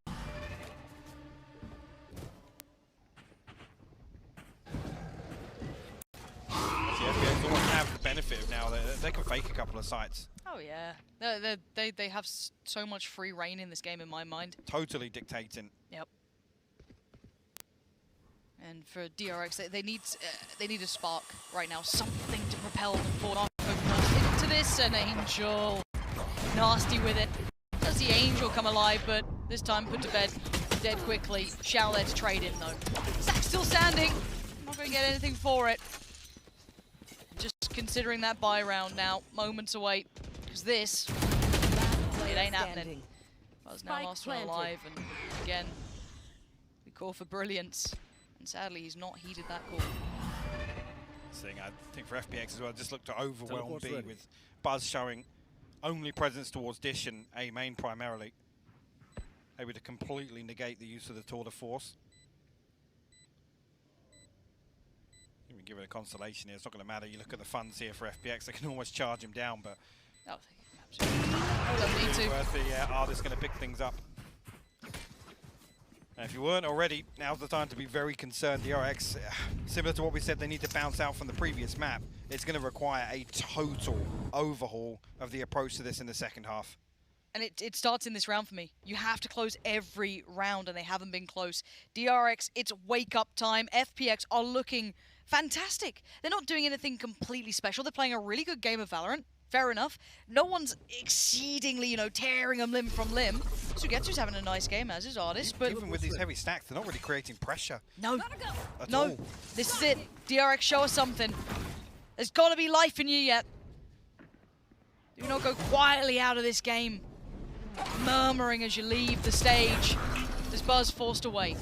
FPX almost have the benefit of now. They can fake a couple of sites. Oh yeah, they have so much free reign in this game in my mind. Totally dictating. Yep. And for DRX, they need a spark right now, something to propel them forward into this. An Angel, nasty with it. Does the Angel come alive? But this time put to bed, dead quickly. Shao there to trade in though. Zach still standing. Not going to get anything for it. Just considering that buy round now. Moments away. Because this, it ain't happening. Buzz now last one alive, and again, we call for brilliance. And sadly, he's not heeded that call. I think for FPX as well, just look to overwhelm B with Buzz showing only presence towards Dish and A main primarily. Able to completely negate the use of the tour de force. Even give it a consolation here, it's not going to matter. You look at the funds here for FPX, they can almost charge him down, but Oh, absolutely. Don't need to. worth it, yeah. Artist going to pick things up. And if you weren't already, now's the time to be very concerned. DRX, similar to what we said, they need to bounce out from the previous map. It's going to require a total overhaul of the approach to this in the second half. And it starts in this round for me. You have to close every round, and they haven't been close. DRX, it's wake-up time. FPX are looking fantastic. They're not doing anything completely special. They're playing a really good game of Valorant. Fair enough. No one's exceedingly, you know, tearing them limb from limb. Sugetsu's having a nice game, as is Artist, but even with these heavy stacks, they're not really creating pressure. No, at no. all. This is it. DRX, show us something. There's got to be life in you yet. Do not go quietly out of this game, murmuring as you leave the stage. There's Buzz forced away.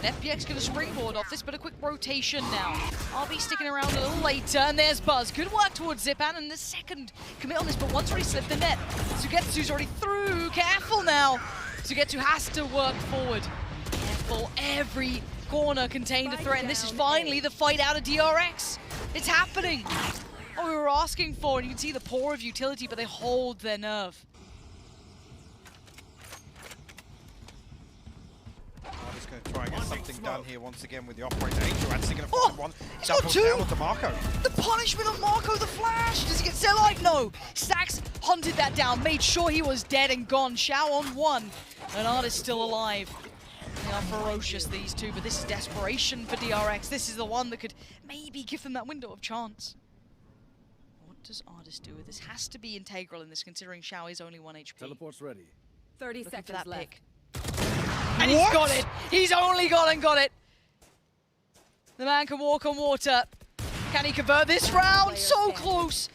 And FPX going to springboard off this, but a quick rotation now. RB sticking around a little later, and there's Buzz. Good work towards Zipan, and the second commit on this, but once already slipped the net. Sugetsu's already through. Careful now. Sugetsu has to work forward. Careful. Every corner contained a threat, and this is finally the fight out of DRX. It's happening. What we were asking for, and you can see the poor of utility, but they hold their nerve. Just going to try and get something done here once again with the operator. Angel actually going to find one. He's got Doubles two. down onto Marco. The punishment of Marco the Flash! Does he get set alive? No! Stacks hunted that down, made sure he was dead and gone. Shao on one, and Artist still alive. They are ferocious, these two, but this is desperation for DRX. This is the one that could maybe give them that window of chance. What does Artist do with this? Has to be integral in this, considering Shao is only 1 HP. Teleport's ready. 30 Looking for seconds that left. pick. And he's got it! He's only gone and got it! The man can walk on water. Can he convert this round? So close!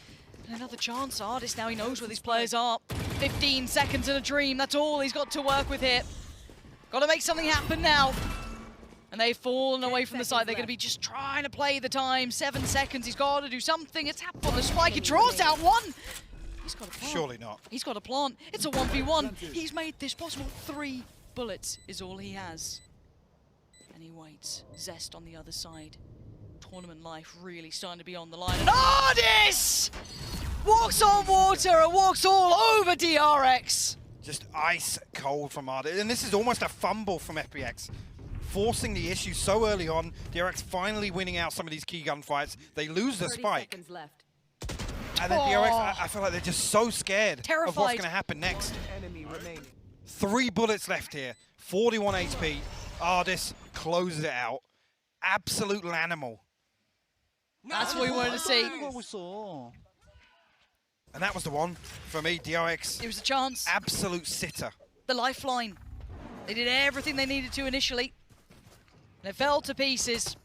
And another chance. Artist, now he knows where these players are. 15 seconds in a dream. That's all he's got to work with here. Got to make something happen now. And they've fallen away from the side. They're going to be just trying to play the time. 7 seconds. He's got to do something. It's happened on the spike. He draws out one. He's got a plant. Surely not. He's got a plant. It's a 1v1. He's made this possible. 3 bullets is all he has. And he waits. Zest on the other side. Tournament life really starting to be on the line. And Ardis walks on water and walks all over DRX. Just ice cold from Ardis. And this is almost a fumble from FPX. Forcing the issue so early on. DRX finally winning out some of these key gunfights. They lose the 30 spike. seconds left. And then DRX, I feel like they're just so scared of what's Terrified. going to happen next. Enemy remaining. 3 bullets left here. 41 HP. Ardis closes it out. Absolute animal. That's what we wanted to see. And that was the one for me. DRX, It was a chance. absolute sitter. The lifeline. They did everything they needed to initially. And it fell to pieces.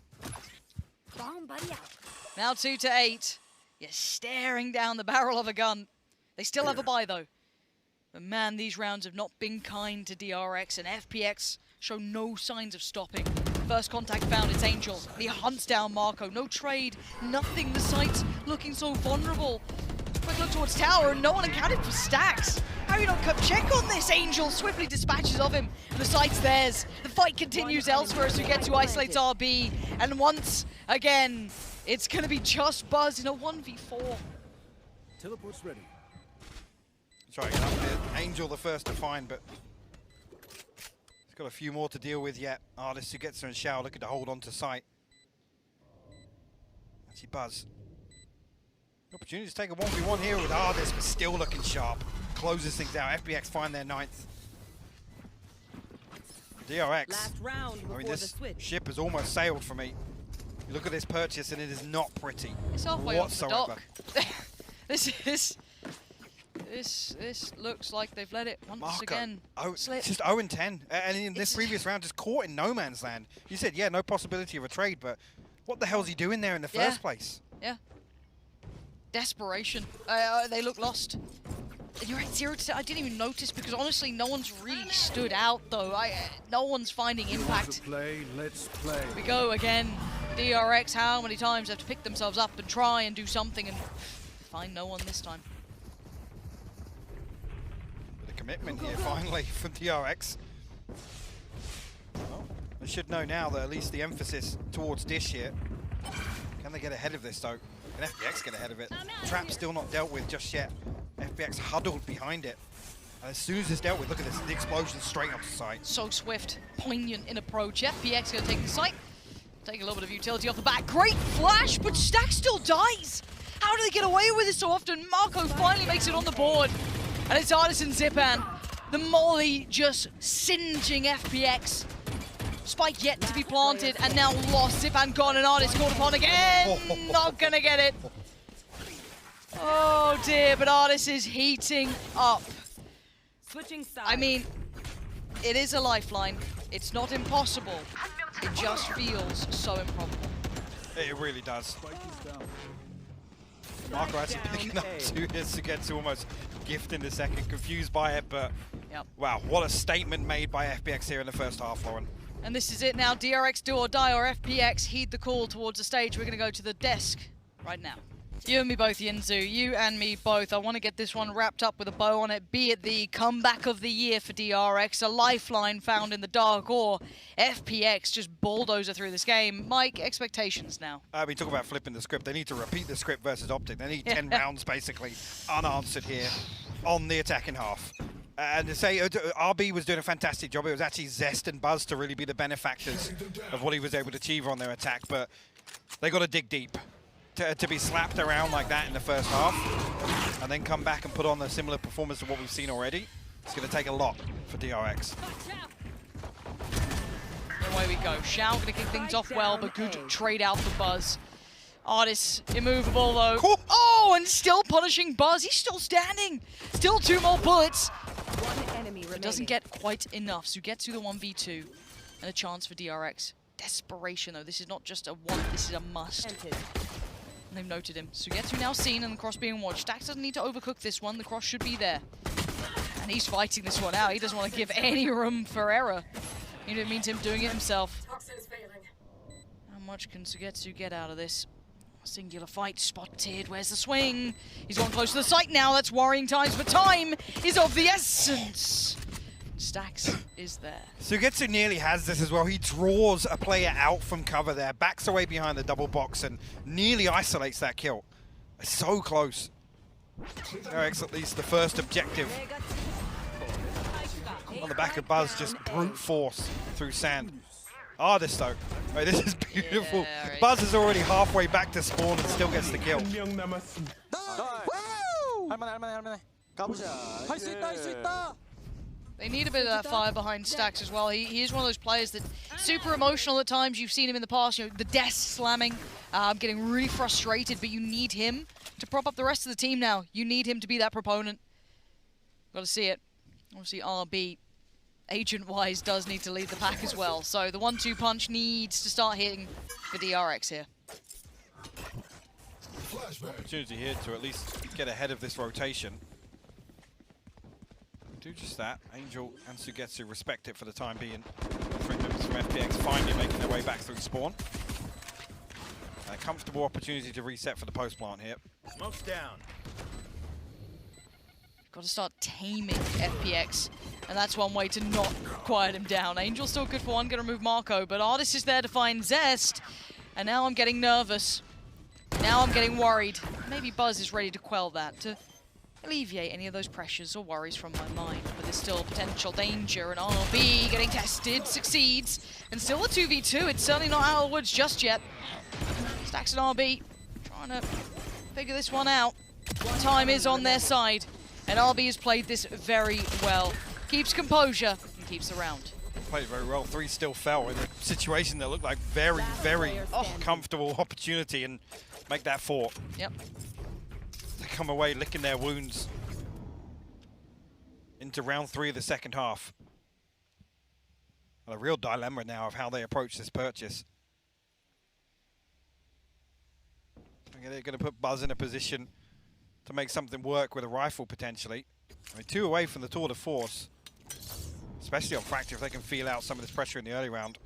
Bomb buddy out. Now 2-8. You're staring down the barrel of a gun. They still have a buy though. But man, these rounds have not been kind to DRX, and FPX show no signs of stopping. First contact found, it's Angel. He hunts down Marco. No trade, nothing. The site's looking so vulnerable. Quick look towards tower, and no one accounted for stacks. How you not cut check on this? Angel swiftly dispatches of him, and the site's theirs. The fight continues elsewhere as we get to isolate RB, and once again, it's going to be just Buzz in a 1v4. Teleport's ready. Try and get up there. Angel the first to find, but he's got a few more to deal with yet. Artist who gets her and Shao looking to hold on to sight. Actually, Buzz. Opportunity to take a 1v1 here with Ardis, but still looking sharp. Closes things out. FPX find their 9th. DRX. Last round before I mean, the this switch. ship has almost sailed for me. You look at this purchase and it is not pretty It's halfway off the whatsoever. dock. This looks like they've let it once Marco, again slip. just 0-10. And in this It's- previous round, just caught in no man's land. You said, yeah, no possibility of a trade, but What the hell's he doing there in the first place? Yeah. Desperation. They look lost. And you're at 0-10. I didn't even notice because honestly, no one's really stood out though. No one's finding impact. Let's play. We go again. DRX, how many times have to pick themselves up and try and do something and find no one this time. With a commitment here finally from DRX. Well, they should know now that at least the emphasis towards Dish here. Can they get ahead of this though? Can FPX get ahead of it? Trap still not dealt with just yet. FPX huddled behind it. And as soon as it's dealt with, look at this, the explosion straight up to sight. So swift, poignant in approach. FPX gonna take the site. Take a little bit of utility off the back. Great flash, but Stack still dies. How do they get away with it so often? Marco finally makes it on the board. And it's Artis and Zipan. The molly just singeing FPX. Spike yet to be planted and now lost. Zipan gone and Artis called upon again. Not gonna get it. Oh dear, but Artis is heating up. Switching sides. I mean, it is a lifeline. It's not impossible. It just feels so improbable. It really does. Marco actually picking up 2 hits to get to almost gifting the second, confused by it, but wow, what a statement made by FPX here in the first half, Lauren. And this is it now, DRX do or die, or FPX heed the call towards the stage. We're gonna go to the desk right now. You and me both, Yinzu. You and me both. I want to get this one wrapped up with a bow on it, be it the comeback of the year for DRX, a lifeline found in the dark, or FPX just bulldozer through this game. Mike, expectations now. We talk about flipping the script. They need to repeat the script versus Optic. They need 10 rounds, basically, unanswered here on the attacking half. And to say RB was doing a fantastic job. It was actually Zest and Buzz to really be the benefactors of what he was able to achieve on their attack, but they got to dig deep. To be slapped around like that in the first half and then come back and put on a similar performance to what we've seen already, it's going to take a lot for DRX. Away we go. Shao going to kick things off well, but good trade out for Buzz. Artis immovable though. Cool. Oh, and still punishing Buzz. He's still standing. Still 2 more bullets. One enemy remaining. It doesn't get quite enough. Sugetsu the 1v2 and a chance for DRX. Desperation though. This is not just a want, this is a must. Entered. And they've noted him. Sugetsu now seen and the cross being watched. Stax doesn't need to overcook this one. The cross should be there. And he's fighting this one out. He doesn't want to give any room for error. It means him doing it himself. How much can Sugetsu get out of this? Singular fight spotted. Where's the swing? He's gone close to the site now. That's worrying times, but time is of the essence. Stax is there. Sugetsu nearly has this as well. He draws a player out from cover there, backs away behind the double box and nearly isolates that kill. It's so close. DRX at least the first objective. On the back of Buzz, just brute force through sand. Artis though. Right, this is beautiful. Yeah, right. Buzz is already halfway back to spawn and still gets the kill. They need a bit of that fire behind Stax as well. He is one of those players that super emotional at times. You've seen him in the past, you know, the desk slamming, getting really frustrated, but you need him to prop up the rest of the team now. You need him to be that proponent. Got to see it. Obviously RB, agent-wise, does need to lead the pack as well. So the 1-2 punch needs to start hitting for DRX here. Opportunity here to at least get ahead of this rotation. Do just that. Angel and Sugetsu respect it for the time being. 3 members from FPX finally making their way back through spawn. A comfortable opportunity to reset for the post plant here. Smoke's down. Got to start taming FPX, and that's one way to not quiet him down. Angel's still good for one, gonna remove Marco, but Artis is there to find Zest, and now I'm getting nervous. Now I'm getting worried. Maybe Buzz is ready to quell that, to alleviate any of those pressures or worries from my mind, but there's still potential danger, and RB getting tested, succeeds, and still a 2v2. It's certainly not out of the woods just yet. Stax and RB trying to figure this one out. Time is on their side. And RB has played this very well. Keeps composure and keeps the round. Played very well. 3 still fell in a situation that looked like very, very comfortable opportunity and make that 4. Yep. They come away licking their wounds into round 3 of the second half. And a real dilemma now of how they approach this purchase. They're going to put Buzz in a position to make something work with a rifle, potentially. I mean, 2 away from the tour de force, especially on Fracture, if they can feel out some of this pressure in the early round.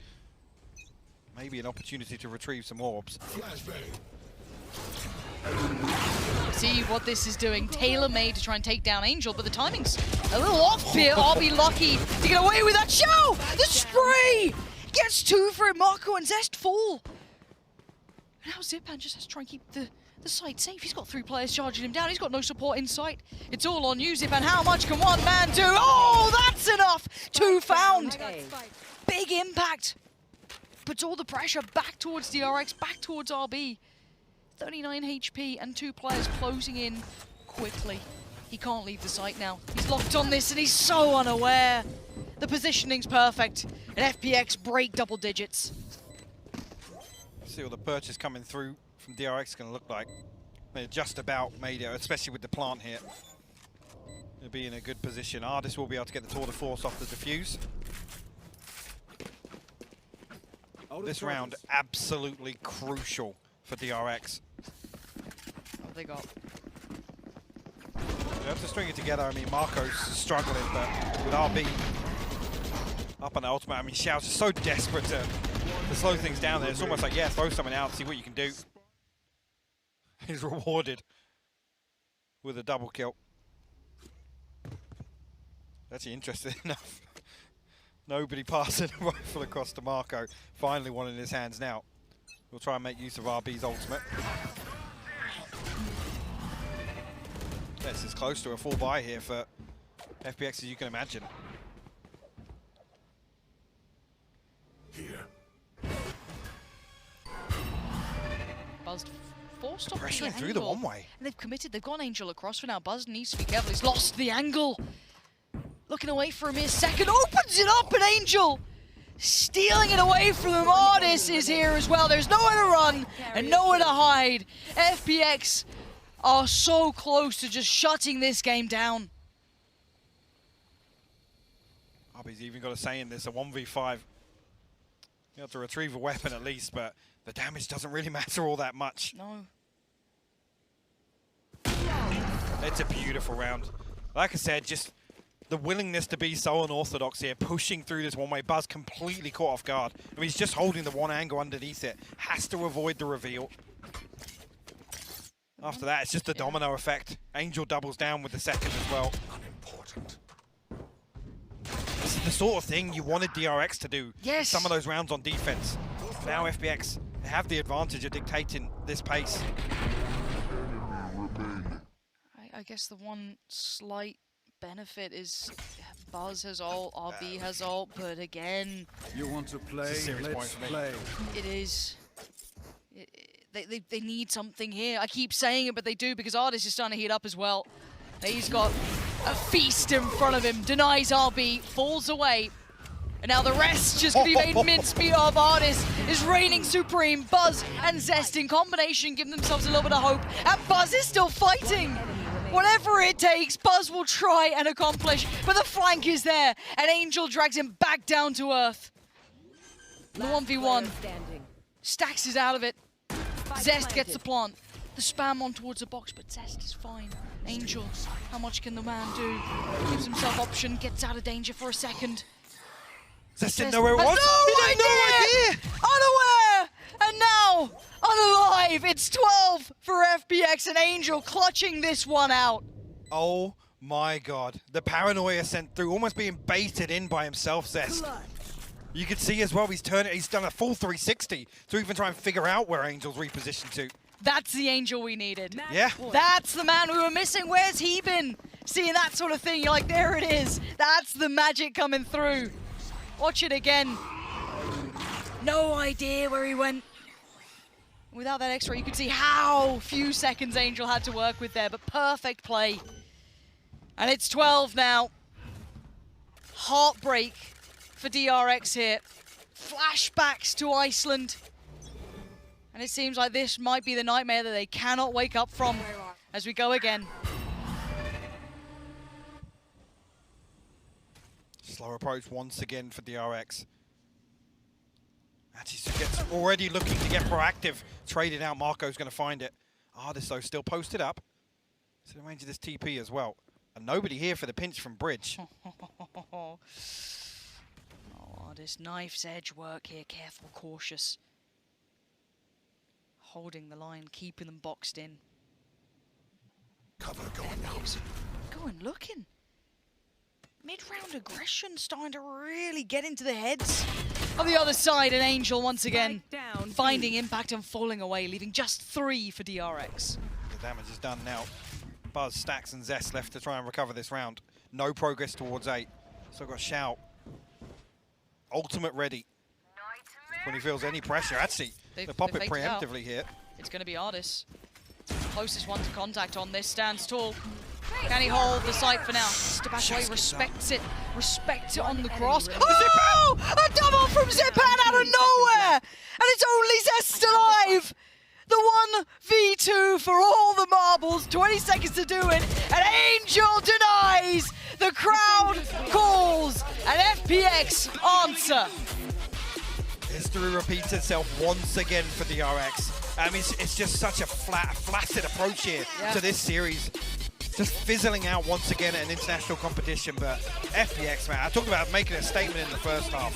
Maybe an opportunity to retrieve some orbs. See what this is doing. Tailor-made to try and take down Angel, but the timing's a little off here. I'll be lucky to get away with that. Show! The spray! Gets 2 for it. Marco and Zest fall. And now Zipan just has to try and keep the site safe. He's got 3 players charging him down. He's got no support in sight. It's all on you, Zipan. How much can one man do? Oh, that's enough! 2 found. Big impact. Puts all the pressure back towards DRX, back towards RB. 39 HP and 2 players closing in quickly. He can't leave the site now. He's locked on this and he's so unaware. The positioning's perfect. And FPX break double digits. See what the purchase coming through from DRX is going to look like. They're just about made it, especially with the plant here. They'll be in a good position. Artist will be able to get the tour de force off the defuse. This round, absolutely crucial for DRX. What have they got? They have to string it together. I mean, Marco's struggling, but with RB up on the ultimate, I mean, Xiao's just so desperate to slow things down there. It's almost like, yeah, throw something out, see what you can do. He's rewarded with a double kill. Actually interesting enough. Nobody passing a rifle across to Marco. Finally one in his hands now. We'll try and make use of RB's ultimate. That's as close to a full buy here for FPX as you can imagine. Buzz forced off the Pressuring angle. through the one-way. And they've committed. They've got Angel across for now. Buzz needs to be careful. He's lost the angle. Looking away for a mere second. Opens it up, and Angel stealing it away from them. Artist is here as well. There's nowhere to run and nowhere to hide. FPX are so close to just shutting this game down. RB's even got a say in this, a 1v5. You have to retrieve a weapon at least, but the damage doesn't really matter all that much. No. It's a beautiful round. Like I said, just the willingness to be so unorthodox here, pushing through this one-way. Buzz completely caught off guard. I mean, he's just holding the one angle underneath it. Has to avoid the reveal. After that, it's just the domino effect. Angel doubles down with the second as well. Unimportant. This is the sort of thing you wanted DRX to do. Yes. Some of those rounds on defense. Now FPX have the advantage of dictating this pace. I guess the one slight benefit is Buzz has ult, RB has ult, but again... You want to play? Let's play. It is... They need something here. I keep saying it, but they do, because Artist is starting to heat up as well. He's got a feast in front of him, denies RB, falls away. And now the rest just going to be made mincemeat of. Artist is reigning supreme. Buzz and Zest in combination give themselves a little bit of hope. And Buzz is still fighting. Whatever it takes, Buzz will try and accomplish. But the flank is there. And Angel drags him back down to earth. The 1v1. Stacks is out of it. Zest gets the plant. The spam on towards the box, but Zest is fine. Angel, how much can the man do? Gives himself option, gets out of danger for a second. Zest didn't know where it was. No idea! Unaware! And now, unalive! It's 12 for FPX and Angel clutching this one out. Oh my god. The paranoia sent through, almost being baited in by himself, Zest. You can see as well, he's done a full 360 to even try and figure out where Angel's repositioned to. That's the Angel we needed. Yeah. That's the man we were missing. Where's he been? Seeing that sort of thing, you're like, there it is. That's the magic coming through. Watch it again. No idea where he went. Without that X-ray, you could see how few seconds Angel had to work with there, but perfect play. And it's 12 now. Heartbreak for DRX here. Flashbacks to Iceland. And it seems like this might be the nightmare that they cannot wake up from as we go again. Slow approach once again for DRX. Actually, gets already looking to get proactive. Traded out, Marco's going to find it. Artist, though, still posted up. So the range of this TP as well. And nobody here for the pinch from Bridge. Oh, Artist, knife's edge work here. Careful, cautious. Holding the line, keeping them boxed in. Cover going out. Going looking. Mid-round aggression starting to really get into the heads of the other side, and Angel once again finding impact and falling away, leaving just 3 for DRX. The damage is done now. Buzz, Stacks, and Zest left to try and recover this round. No progress towards 8. Still got Shout. Ultimate ready. When he feels any pressure, actually, they pop it preemptively here. It's going to be Artis. Closest one to contact on this, stands tall. Can he hold the site for now? Stabak away, respects it on the cross. Oh! A double from Zipan out of nowhere! And it's only Zest alive! The 1v2 for all the marbles, 20 seconds to do it, and Angel denies! The crowd calls, and FPX answer. History repeats itself once again for DRX. I mean, it's just such a flaccid approach here to this series. Just fizzling out once again at an international competition, but FPX, man, I talked about making a statement in the first half.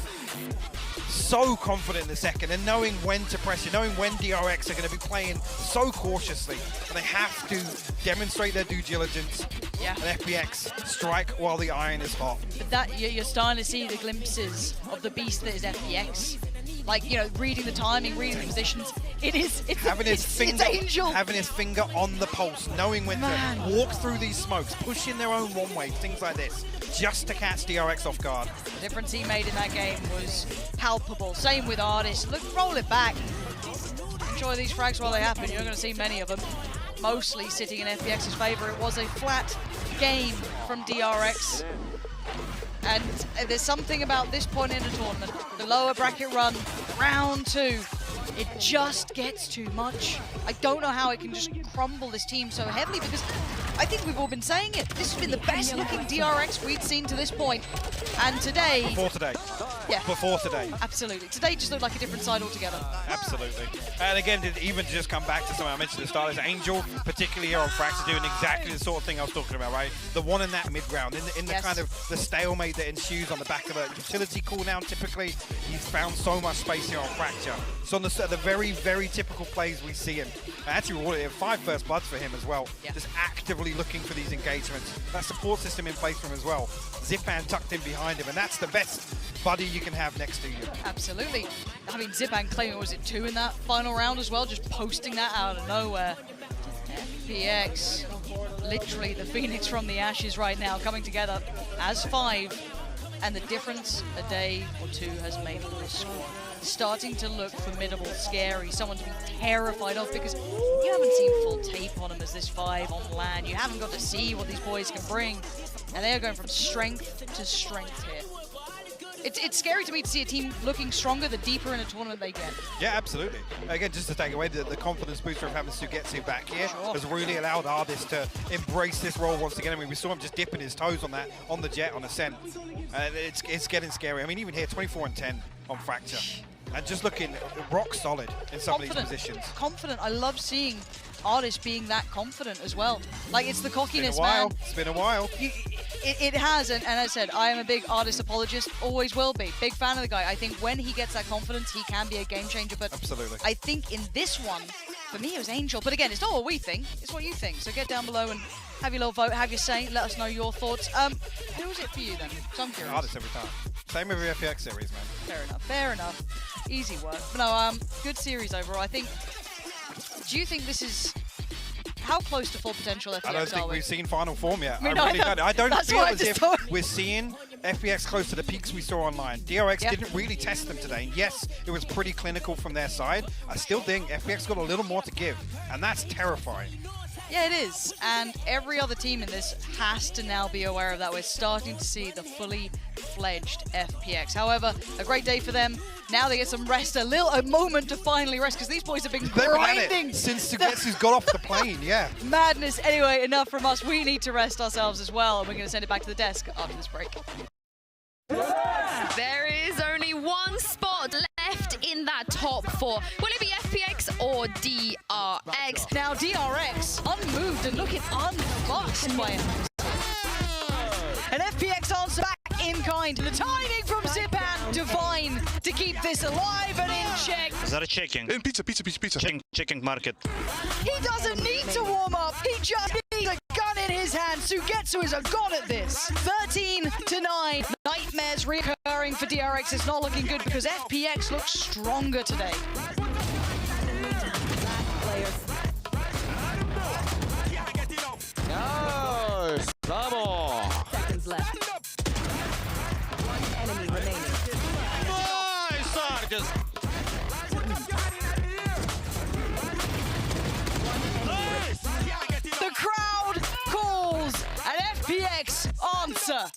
So confident in the second, and knowing when to pressure, knowing when DRX are going to be playing so cautiously, and they have to demonstrate their due diligence. Yeah. And FPX strike while the iron is hot. But that you're starting to see the glimpses of the beast that is FPX. Like, you know, reading the timing, reading the positions. It's Angel. Having his finger on the pulse, knowing when to walk through these smokes, pushing their own one way, things like this, just to catch DRX off guard. The difference he made in that game was palpable. Same with Artist. Look, roll it back. Enjoy these frags while they happen. You're going to see many of them. Mostly sitting in FPX's favor. It was a flat game from DRX. And there's something about this point in the tournament, the lower bracket run, round 2, it just gets too much. I don't know how it can just crumble this team so heavily, because I think we've all been saying it. This has been the best looking DRX we'd seen to this point. And today... Before today. Yeah. Before today. Absolutely. Today just looked like a different side altogether. Absolutely. And again, even to just come back to something I mentioned at the start, is Angel, particularly here on Frax, doing exactly the sort of thing I was talking about, right? The one in that mid-round, in the kind of the stalemate that ensues on the back of a utility cooldown, typically, he's found so much space here on Fracture. So on the very, very typical plays we see him. Actually, we 5 first bloods for him as well. Yeah. Just actively looking for these engagements. That support system in place for him as well. Zipan tucked in behind him, and that's the best buddy you can have next to you. Absolutely. I mean, Zipan claiming, was it 2 in that final round as well? Just posting that out of nowhere. FPX, literally the phoenix from the ashes right now, coming together as 5. And the difference a day or 2 has made for this squad. Starting to look formidable, scary, someone to be terrified of, because you haven't seen full tape on them as this 5 on LAN. You haven't got to see what these boys can bring. And they are going from strength to strength here. It's scary to me to see a team looking stronger the deeper in a tournament they get. Yeah, absolutely. Again, just to take away the confidence booster of having Sugetsu back here has really allowed Artist to embrace this role once again. I mean, we saw him just dipping his toes on that, on the jet, on Ascent. It's getting scary. I mean, even here, 24 and 10 on Fracture. And just looking rock solid in some of these positions. Confident. I love seeing Artist being that confident as well. Like, it's the cockiness, man. It's been a while. It has, and as I said, I am a big Artist apologist, always will be. Big fan of the guy. I think when he gets that confidence, he can be a game changer. But absolutely. I think in this one, for me, it was Angel. But again, it's not what we think, it's what you think. So get down below and have your little vote, have your say, let us know your thoughts. Who was it for you then? So I'm curious. Artist every time. Same with every FPX series, man. Fair enough, fair enough. Easy work. But no, good series overall. I think, do you think this is... How close to full potential FPX are we? I don't think we've seen final form yet. I really don't. I don't feel as if we're seeing FPX close to the peaks we saw online. DRX didn't really test them today. And yes, it was pretty clinical from their side. I still think FPX got a little more to give, and that's terrifying. Yeah, it is. And every other team in this has to now be aware of that. We're starting to see the fully fledged FPX. However, a great day for them. Now they get some rest, a moment to finally rest, because these boys have been grinding since Sugetsu's got off the plane, yeah. Madness. Anyway, enough from us. We need to rest ourselves as well, and we're going to send it back to the desk after this break. There is only one spot left in that top 4. Will it be FPX FPX or DRX? Now DRX unmoved and looking unfussed by it. And FPX answer back in kind. The timing from Zipan, divine to keep this alive and in check. They're checking. Pizza. Checking market. He doesn't need to warm up. He just needs a gun in his hand. Sugetsu is a god at this. 13-9. Nightmares recurring for DRX. It's not looking good because FPX looks stronger today. Nice. Vamos. Seconds left. One enemy remaining. Nice, Argus. The crowd calls and FPX answer.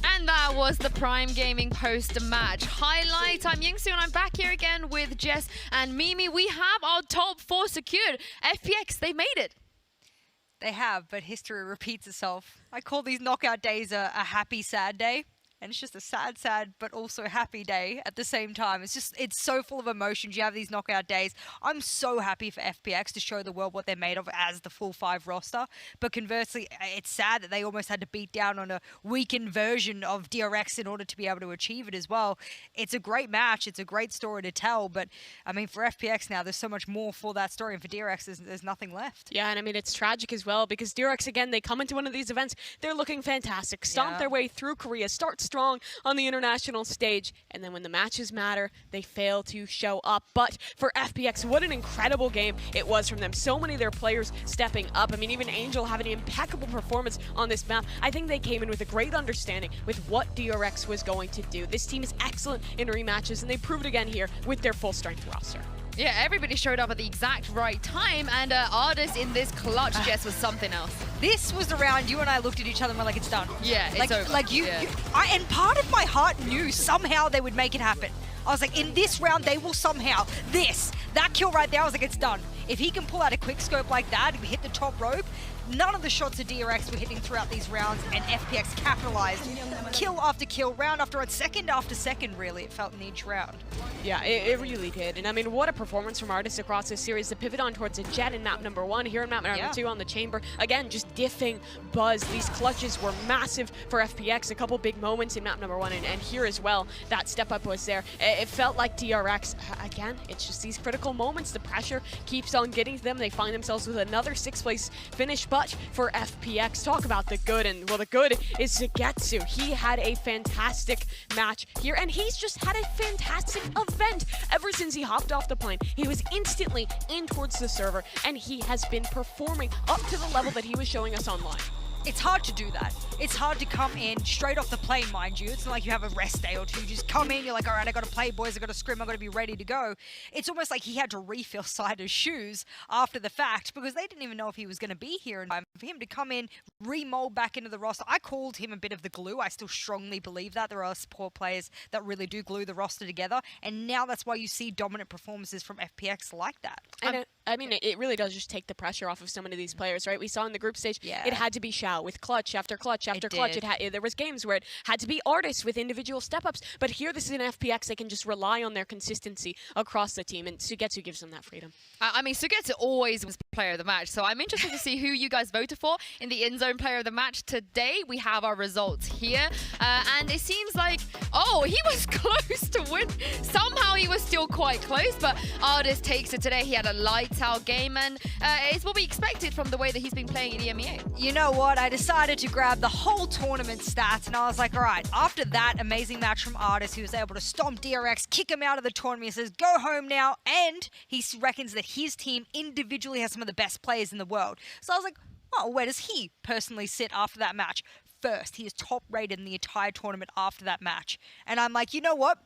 And that was the Prime Gaming post-match highlight. I'm Yingsu and I'm back here again with Jess and Mimi. We have our top 4 secured. FPX, they made it. They have, but history repeats itself. I call these knockout days a happy, sad day. And it's just a sad, but also happy day at the same time. It's so full of emotions. You have these knockout days. I'm so happy for FPX to show the world what they're made of as the full 5 roster. But conversely, it's sad that they almost had to beat down on a weakened version of DRX in order to be able to achieve it as well. It's a great match. It's a great story to tell. But, I mean, for FPX now, there's so much more for that story. And for DRX, there's nothing left. Yeah, and I mean, it's tragic as well because DRX, again, they come into one of these events, they're looking fantastic. Stomp their way through Korea, start strong on the international stage, and then when the matches matter, they fail to show up. But for FPX, what an incredible game it was from them. So many of their players stepping up. I mean, even Angel having an impeccable performance on this map. I think they came in with a great understanding with what DRX was going to do. This team is excellent in rematches, and they proved again here with their full-strength roster. Yeah, everybody showed up at the exact right time, and Ardis in this clutch, Jess, was something else. This was the round you and I looked at each other and were like, it's done. Yeah, it's over. And part of my heart knew somehow they would make it happen. I was like, in this round, they will somehow. That kill right there, I was like, it's done. If he can pull out a quick scope like that and hit the top rope, none of the shots of DRX were hitting throughout these rounds, and FPX capitalized. Kill after kill, round after round, second after second, really, it felt in each round. Yeah, it really did. And I mean, what a performance from Artists across this series. The pivot on towards a Jet in map number 1, here in map number 2 on the Chamber. Again, just diffing Buzz. These clutches were massive for FPX. A couple big moments in map number 1, and here as well, that step up was there. It felt like DRX, again, it's just these critical moments. The pressure keeps on getting to them. They find themselves with another 6th place finish. But for FPX, talk about the good, and well, the good is Sugetsu. He had a fantastic match here, and he's just had a fantastic event ever since he hopped off the plane. He was instantly in towards the server, and he has been performing up to the level that he was showing us online. It's hard to do that. It's hard to come in straight off the plane, mind you. It's not like you have a rest day or two. You just come in, you're like, all right, I got to play, boys. I got to scrim. I got to be ready to go. It's almost like he had to refill Cider's shoes after the fact because they didn't even know if he was going to be here in time. For him to come in, remold back into the roster, I called him a bit of the glue. I still strongly believe that. There are support players that really do glue the roster together. And now that's why you see dominant performances from FPX like that. And I mean, it really does just take the pressure off of so many of these players, right? We saw in the group stage, it had to be Xiao with clutch after clutch after clutch. There was games where it had to be Artists with individual step-ups, but here this is an FPX. They can just rely on their consistency across the team, and Sugetsu gives them that freedom. I mean, Sugetsu always was player of the match, so I'm interested to see who you guys voted for in the in-zone player of the match today. We have our results here, and it seems like, he was close to win. Somehow he was still quite close, but Artist takes it today. He had a lights-out game, and it's what we expected from the way that he's been playing in EMEA. You know what? I decided to grab the whole tournament stats, and I was like, all right, after that amazing match from Artist, he was able to stomp DRX, kick him out of the tournament. He says, go home now, and he reckons that his team individually has some of the best players in the world. So I was like, oh, where does he personally sit after that match? First, he is top rated in the entire tournament after that match. And I'm like, you know what?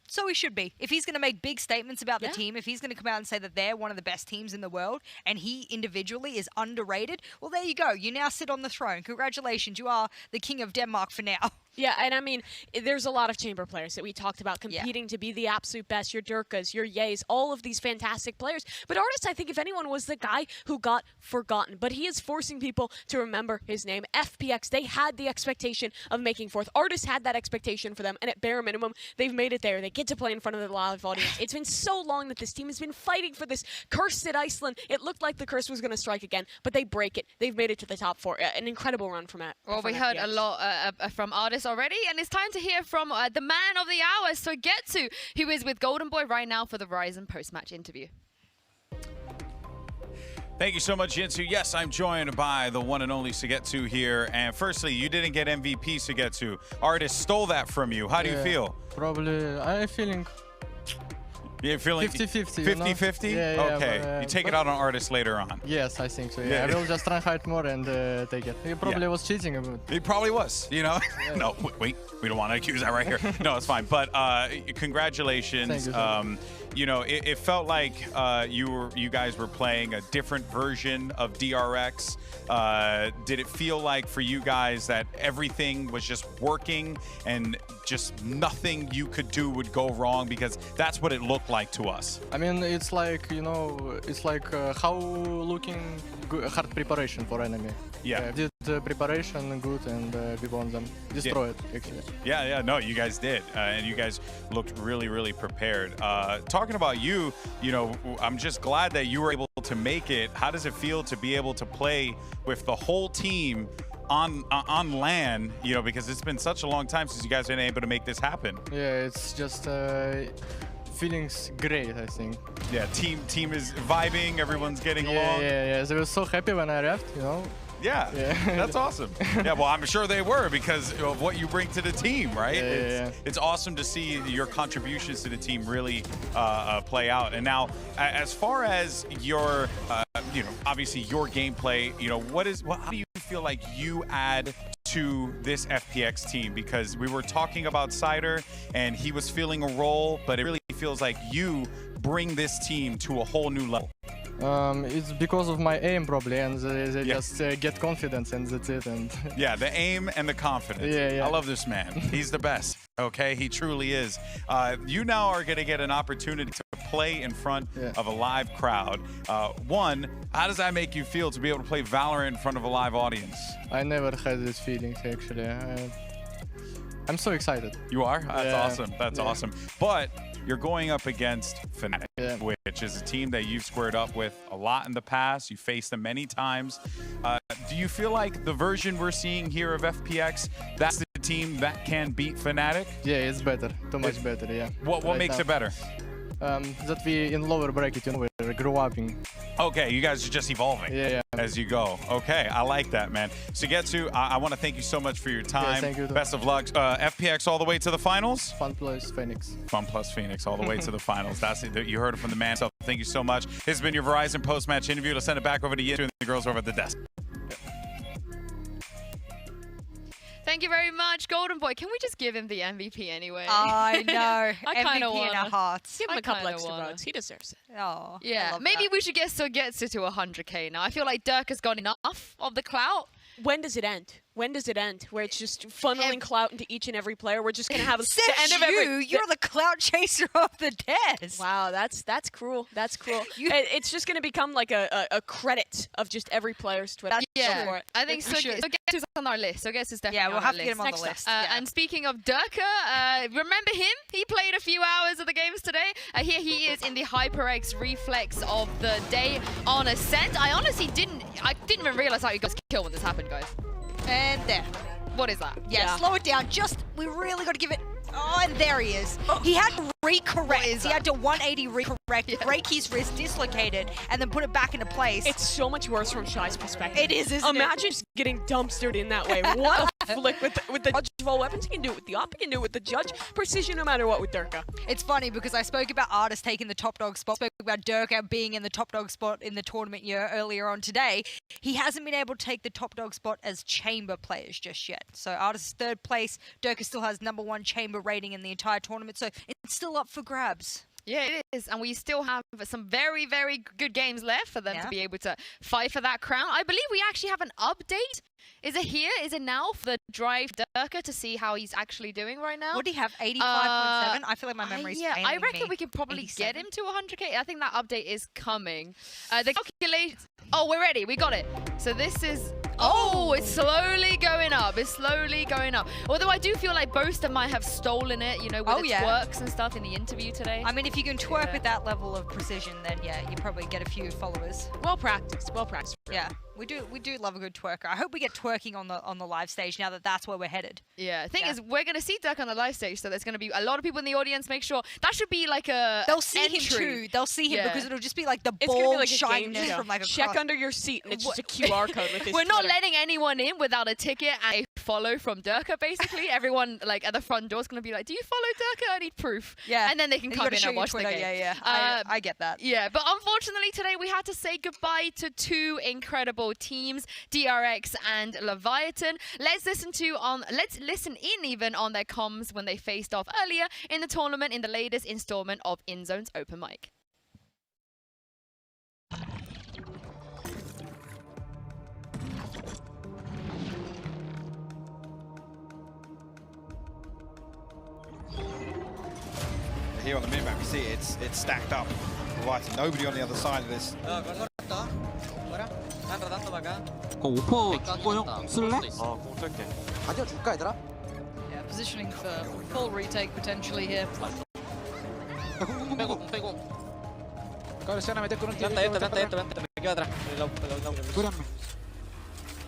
So he should be. If he's going to make big statements about the team, if he's going to come out and say that they're one of the best teams in the world and he individually is underrated, well, there you go. You now sit on the throne. Congratulations. You are the king of Denmark for now. Yeah, and I mean, there's a lot of Chamber players that we talked about competing to be the absolute best. Your Durkas, your Yays, all of these fantastic players. But Artist, I think, if anyone, was the guy who got forgotten. But he is forcing people to remember his name. FPX, they had the expectation of making fourth. Artist had that expectation for them, and at bare minimum, they've made it there. They get to play in front of the live audience. It's been so long that this team has been fighting for this curse at Iceland. It looked like the curse was going to strike again, but they break it. They've made it to the top 4. An incredible run from it. Well, we heard a lot from Artist already, and it's time to hear from the man of the hour, Sogetsu, who is with Golden Boy right now for the Ryzen post-match interview. Thank you so much, Jinsu. Yes, I'm joined by the one and only Sogetsu here. And firstly, you didn't get MVP, Sogetsu. Artist stole that from you. How do you feel? Probably, I'm feeling... You're feeling 50-50. 50-50? Yeah, okay. But, you take it out on Artist later on. Yes, I think so. Yeah. I will just try hard more and take it. He probably was cheating a bit. He probably was, you know? No, wait, we don't want to accuse that right here. No, it's fine. But congratulations. Thank you, you know, it felt like you guys were playing a different version of DRX. Did it feel like for you guys that everything was just working and just nothing you could do would go wrong? Because that's what it looked like to us. I mean, it's like, you know, it's like how looking hard preparation for enemy. Yeah. Did preparation good and we won them. Destroy it, actually. Yeah, no, you guys did. And you guys looked really, really prepared. Talking about you, you know, I'm just glad that you were able to make it. How does it feel to be able to play with the whole team on LAN, you know, because it's been such a long time since you guys have been able to make this happen? Yeah, it's just feelings great, I think. Yeah, team is vibing, everyone's getting along. Yeah. They were so happy when I left, you know. Yeah, that's awesome. Yeah, well, I'm sure they were because of what you bring to the team, right? It's awesome to see your contributions to the team really play out. And now, as far as your, you know, obviously your gameplay, you know, how do you feel like you add to this FPX team? Because we were talking about Cider and he was feeling a role, but it really feels like you bring this team to a whole new level. It's because of my aim probably, and they just get confidence, and that's it. And yeah, the aim and the confidence. Yeah. I love this man. He's the best. Okay, he truly is. You now are going to get an opportunity to play in front of a live crowd. One, how does that make you feel to be able to play Valorant in front of a live audience? I never had this feeling actually. I'm so excited. You are? That's awesome. That's awesome. But you're going up against Fnatic, which is a team that you've squared up with a lot in the past. You faced them many times. Do you feel like the version we're seeing here of FPX, that's the team that can beat Fnatic? Yeah, it's better. Too much better, yeah. What makes it better? That we in lower bracket, you know, we're grow upping. Okay, you guys are just evolving as you go. Okay, I like that, man. Sogetsu, I want to thank you so much for your time. Thank you. Best of luck. FPX all the way to the finals? FUNPLUS Phoenix. FUNPLUS Phoenix all the way to the finals. That's it. You heard it from the man. So thank you so much. This has been your Verizon post-match interview. Let's send it back over to you and the girls over at the desk. Thank you very much, Golden Boy. Can we just give him the MVP anyway? I know. I kind of MVP want in our hearts. Give him a couple extra votes. He deserves it. Oh, yeah, maybe we should get Sogetsu to 100k now. I feel like Dirk has got enough of the clout. When does it end? When does it end? Where it's just funneling clout into each and every player. We're just gonna have the end of every. You're the clout chaser of the desk. Wow, that's cruel. That's cruel. It's just gonna become like a credit of just every player's Twitter. Yeah, I think Sogetsu's on our list. Sogetsu's definitely on our list. Yeah, we'll have to get him on the list. And speaking of Durka, remember him? He played a few hours of the games today. Here he is in the HyperX reflex of the day on Ascent. I honestly didn't even realize how you guys kill when this happened, guys. And there. What is that? Yeah, slow it down. We really got to give it. Oh, and there he is. He had to recorrect. He had to 180 recorrect, break his wrist, dislocate it, and then put it back into place. It's so much worse from Shy's perspective. It is, isn't Imagine just getting dumpstered in that way. What a flick with the judge of all weapons. He can do it with the op. He can do it with the judge. Precision no matter what with Durka. It's funny because I spoke about Artist taking the top dog spot, spoke about Durka being in the top dog spot in the tournament year earlier on today. He hasn't been able to take the top dog spot as chamber players just yet. So Artist is third place. Durka still has #1 chamber rating in the entire tournament, so it's still up for grabs. Yeah, it is. And we still have some very, very good games left for them to be able to fight for that crown. I believe we actually have an update Is it here? Is it now for the drive Durka to see how he's actually doing right now? What do you have? 85.7? I feel like my memory's yeah, I failing reckon me. we can probably 87? get him to 100k. I think that update is coming. The calculate. Oh, we're ready. We got it. So this is. Oh, it's slowly going up. It's slowly going up. Although I do feel like Boaster might have stolen it, you know, with the twerks and stuff in the interview today. I mean, if you can twerk with that level of precision, then yeah, you probably get a few followers. Well practiced. Well practiced. Really. Yeah, we do love a good twerker. I hope we get twerking on the live stage now that that's where we're headed. Yeah, thing is, we're going to see Dirk on the live stage, so there's going to be a lot of people in the audience. Make sure that should be like a They'll see entry. him too. They'll see him because it'll just be like the It's gonna be bald like a game shyness show. from like a Check under your seat, and it's just a QR code with his We're not Twitter. letting anyone in without a ticket and a follow from Durka, basically. Everyone like at the front door is going to be like, do you follow Durka? I need proof. Yeah. And then they can You come gotta in show and your watch the Twitter. game. Yeah. I get that. Yeah, but unfortunately today we had to say goodbye to two incredible teams, DRX and Leviathan. Let's listen in even on their comms when they faced off earlier in the tournament in the latest installment of InZone's Open Mic. Here on the minimap, you see it's stacked up. Right, nobody on the other side of this. 오퍼 죽고 형 쓸래? 공 쓸게. 가져줄까 얘들아? Yeah, positioning for full retake potentially here. Cara, se mete con un tiro. Me quedo atrás.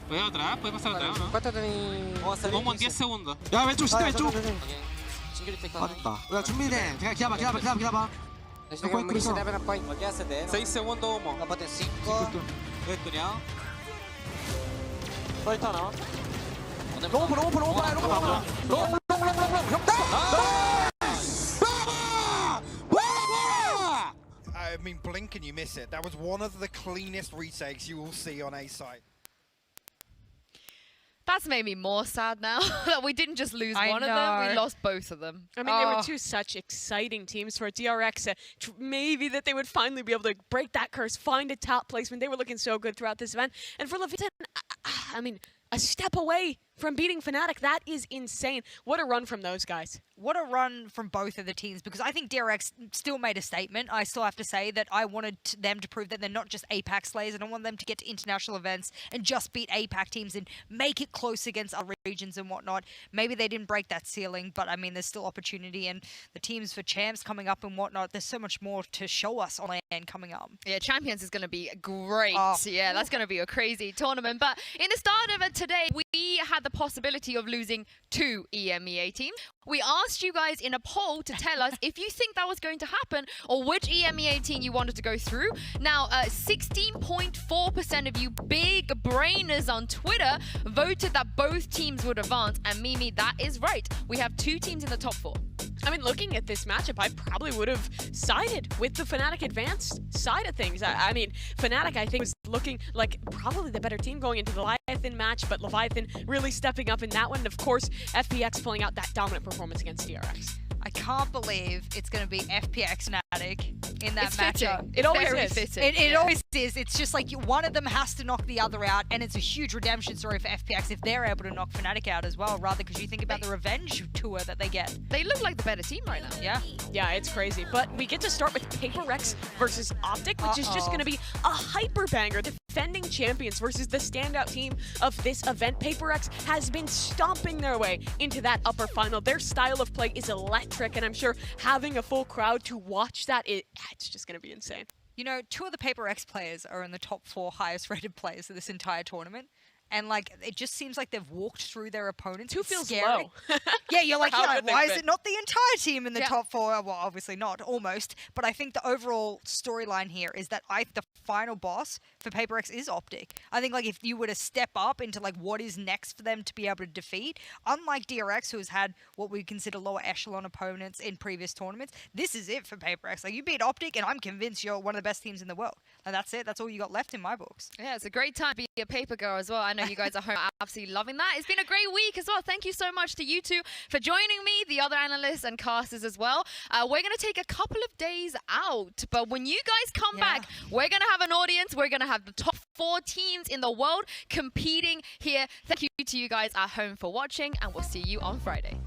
Puede atrás, puede pasar atrás, ¿no? Vamos a salir. Como en 10 segundos. 야 왼쪽 시대 왼쪽. 맞다. 야 준비돼. 기다려봐. Tengo 6 segundos humo. I mean, blink and you miss it. That was one of the cleanest retakes you will see on A site. That's made me more sad now that we didn't just lose one of them, we lost both of them. I mean, they were two such exciting teams for DRX. Maybe that they would finally be able to break that curse, find a top placement. They were looking so good throughout this event. And for Leviathan, I mean, a step away from beating Fnatic. That is insane. What a run from those guys. What a run from both of the teams, because I think DRX still made a statement. I still have to say that I wanted them to prove that they're not just APAC slayers. I don't want them to get to international events and just beat APAC teams and make it close against other regions and whatnot. Maybe they didn't break that ceiling, but I mean, there's still opportunity, and the teams for champs coming up and whatnot, there's so much more to show us on land coming up. Yeah, Champions is going to be great. Yeah, that's going to be a crazy tournament. But in the start of it today, we had the possibility of losing 2 EMEA teams. We asked you guys in a poll to tell us if you think that was going to happen or which EMEA team you wanted to go through. Now, 16.4% of you big brainers on Twitter voted that both teams would advance. And Mimi, that is right. We have 2 teams in the top 4. I mean, looking at this matchup, I probably would have sided with the Fnatic advanced side of things. I mean, Fnatic, I think, was looking like probably the better team going into the Leviathan match, but Leviathan really stepping up in that one. And of course, FPX pulling out that dominant performance against DRX. I can't believe it's going to be FPX Fnatic in that matchup. Fitting. It always Very is. Fitting. It always is. It's just like one of them has to knock the other out, and it's a huge redemption story for FPX if they're able to knock Fnatic out as well, rather, because you think about the revenge tour that they get. They look like the better team right now. Yeah. Yeah, it's crazy. But we get to start with FPX versus Optic, which is just going to be a hyper banger. Defending champions versus the standout team of this event. FPX has been stomping their way into that upper final. Their style of play is electric, and I'm sure having a full crowd to watch that, it's just going to be insane. You know, 2 of the FPX players are in the top 4 highest rated players of this entire tournament. And, like, it just seems like they've walked through their opponents. 2 feels scary. low. Yeah, you're like, why is been. it not the entire team in the top 4? Well, obviously not, almost. But I think the overall storyline here is that the final boss for FPX is Optic. I think, like, if you were to step up into, like, what is next for them to be able to defeat, unlike DRX, who has had what we consider lower echelon opponents in previous tournaments, this is it for FPX. Like, you beat Optic, and I'm convinced you're one of the best teams in the world. And that's it. That's all you got left in my books. Yeah, it's a great time to be a paper girl as well. And know you guys at home are absolutely loving that. It's been a great week as well. Thank you so much to you two for joining me, the other analysts and casters as well. We're going to take a couple of days out, but when you guys come back, we're going to have an audience. We're going to have the top 4 teams in the world competing here. Thank you to you guys at home for watching, and we'll see you on Friday.